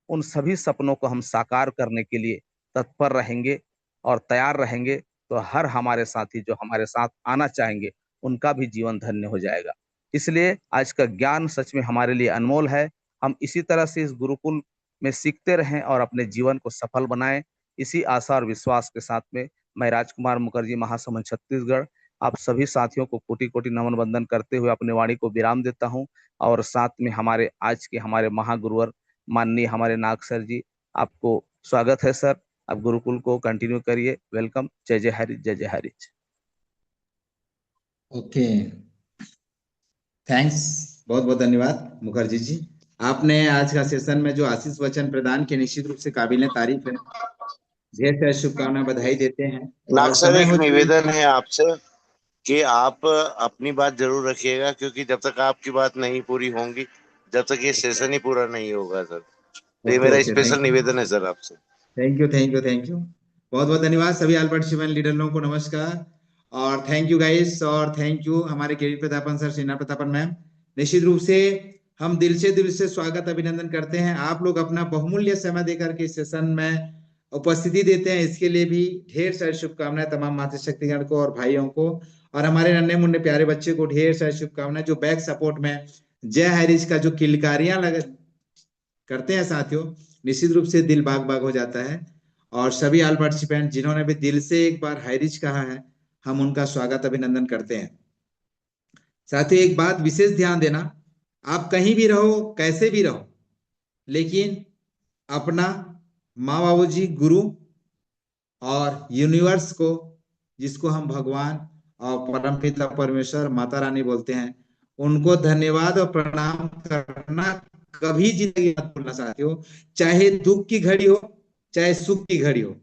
उन सभी सपनों को हम साकार करने के लिए तत्पर रहेंगे। और तैयार रहेंगे तो हर हमारे साथी जो हमारे साथ आना चाहेंगे उनका भी जीवन धन्य हो जाएगा। इसलिए आज का ज्ञान सच में हमारे लिए अनमोल है। हम इसी तरह से इस गुरुकुल में सीखते रहें और अपने जीवन को सफल बनाएं। इसी आशा और विश्वास के साथ में मैं राजकुमार मुखर्जी, महासमुंद छत्तीसगढ़, आप सभी साथियों को कोटि कोटि नमन वंदन करते हुए अपने वाणी को विराम देता हूं। और साथ में हमारे आज के हमारे महागुरुवर माननीय हमारे नाग सर जी, आपको स्वागत है सर। आप गुरुकुल को कंटिन्यू करिए। वेलकम। जय जय हरि, जय जय हरि। ओके, थैंक्स, बहुत बहुत धन्यवाद मुखर्जी जी। आपने आज का सेशन में जो आशीष वचन प्रदान किए निश्चित रूप से काबिल तारीफ है। ढेर सारी शुभकामनाएं, बधाई देते हैं। नाग और सर, समय एक हो चुका निवेदन है आपसे कि आप अपनी बात जरूर रखिएगा, क्योंकि जब तक आपकी बात नहीं पूरी होंगी, जब तक ये सेशन ही पूरा नहीं होगा सर। तो ये ओके मेरा ओके, स्पेशल थैंक यू निवेदन है सर आपसे। Thank you thank you thank you, बहुत बहुत धन्यवाद सभी आल पार्टिसिपेंट लीडर लोगों को नमस्कार और थैंक यू गाइस। और थैंक यू हमारे केवी प्रतापन सर, श्रीना प्रतापन मैम। निश्चित रूप से हम दिल से स्वागत अभिनंदन करते हैं। आप लोग अपना बहुमूल्य समय देकर के इस सेशन में उपस्थिति देते हैं, इसके लिए भी ढेर सारी शुभकामनाएं तमाम मातृशक्तिगण को और भाइयों को, और हमारे नन्हे मुन्ने प्यारे बच्चे को ढेर सारी शुभकामनाएं जो बैक सपोर्ट में जय हरीश का जो किलकारियां लग करते हैं साथियों, निश्चित रूप से दिल बाग बाग हो जाता है। और सभी ऑल पार्टिसिपेंट जिन्होंने भी दिल से एक बार हाईरिच कहा है, हम उनका स्वागत अभिनंदन करते हैं। साथियों, एक बात विशेष ध्यान देना, आप कहीं भी रहो, कैसे भी रहो, लेकिन अपना माँ बाबूजी, गुरु और यूनिवर्स को, जिसको हम भगवान और परमपिता परमेश्वर माता रानी बोलते हैं, उनको धन्यवाद और प्रणाम करना कभी जिंदगी मत भूलना साथियों। चाहे दुख की घड़ी हो, चाहे सुख की घड़ी हो,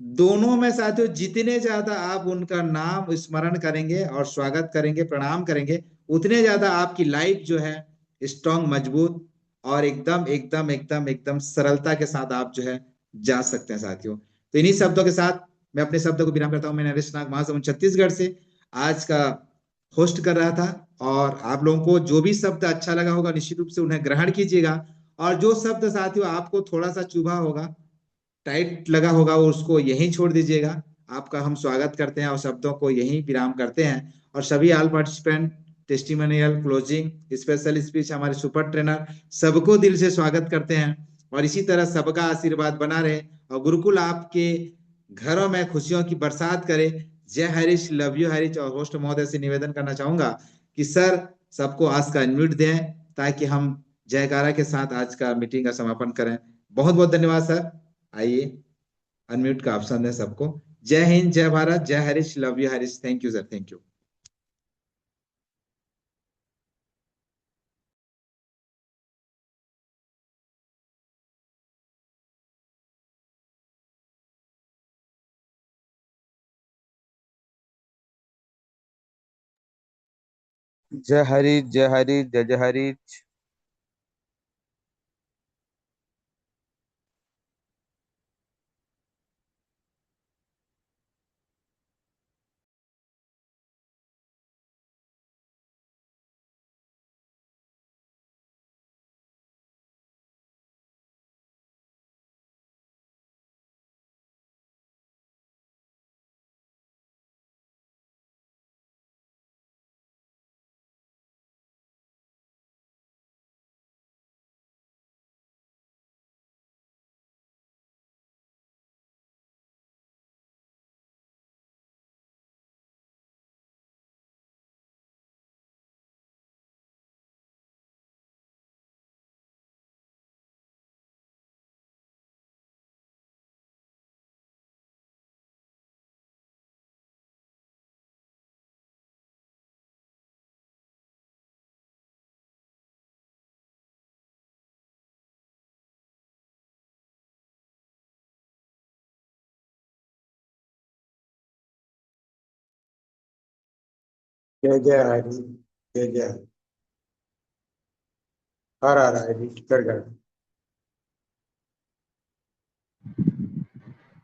दोनों में साथियों जितने ज्यादा आप उनका नाम स्मरण करेंगे और स्वागत करेंगे, प्रणाम करेंगे, उतने ज्यादा आपकी लाइफ जो है स्ट्रांग, मजबूत और एकदम एकदम एकदम एकदम सरलता के साथ आप जो है जा सकते हैं साथियों। तो इन्हीं शब्दों के साथ मैं अपने शब्दों को विराम करता हूं। मैं नरेश नाग, महासमुंद छत्तीसगढ़ से आज का होस्ट कर रहा था। और आप लोगों को जो भी शब्द अच्छा लगा होगा निश्चित रूप से उन्हें ग्रहण कीजिएगा, और जो शब्द साथियों आपको थोड़ा सा चुभा होगा, टाइट लगा होगा, उसको यहीं छोड़ दीजिएगा। आपका हम स्वागत करते हैं और शब्दों को यहीं विराम करते हैं। और सभी all participant, testimonial, closing, special speech, हमारे सुपर ट्रेनर, सबको दिल से स्वागत करते हैं। और इसी तरह सबका आशीर्वाद बना रहे और गुरुकुल आपके घरों में खुशियों की बरसात करे। जय हरीश, लव यू हरीश। और होस्ट महोदय से निवेदन करना चाहूंगा कि सर सबको आज का अनम्यूट दें, ताकि हम जयकारा के साथ आज का मीटिंग का समापन करें। बहुत बहुत धन्यवाद सर। आइए, अनम्यूट का ऑप्शन है सबको। जय हिंद, जय भारत, जय Harish, love you Harish. Thank you sir, thank you. जय हरि, जय हरि, जय जय हरि। जय जय हरि, जय जय हर हर हरि, कर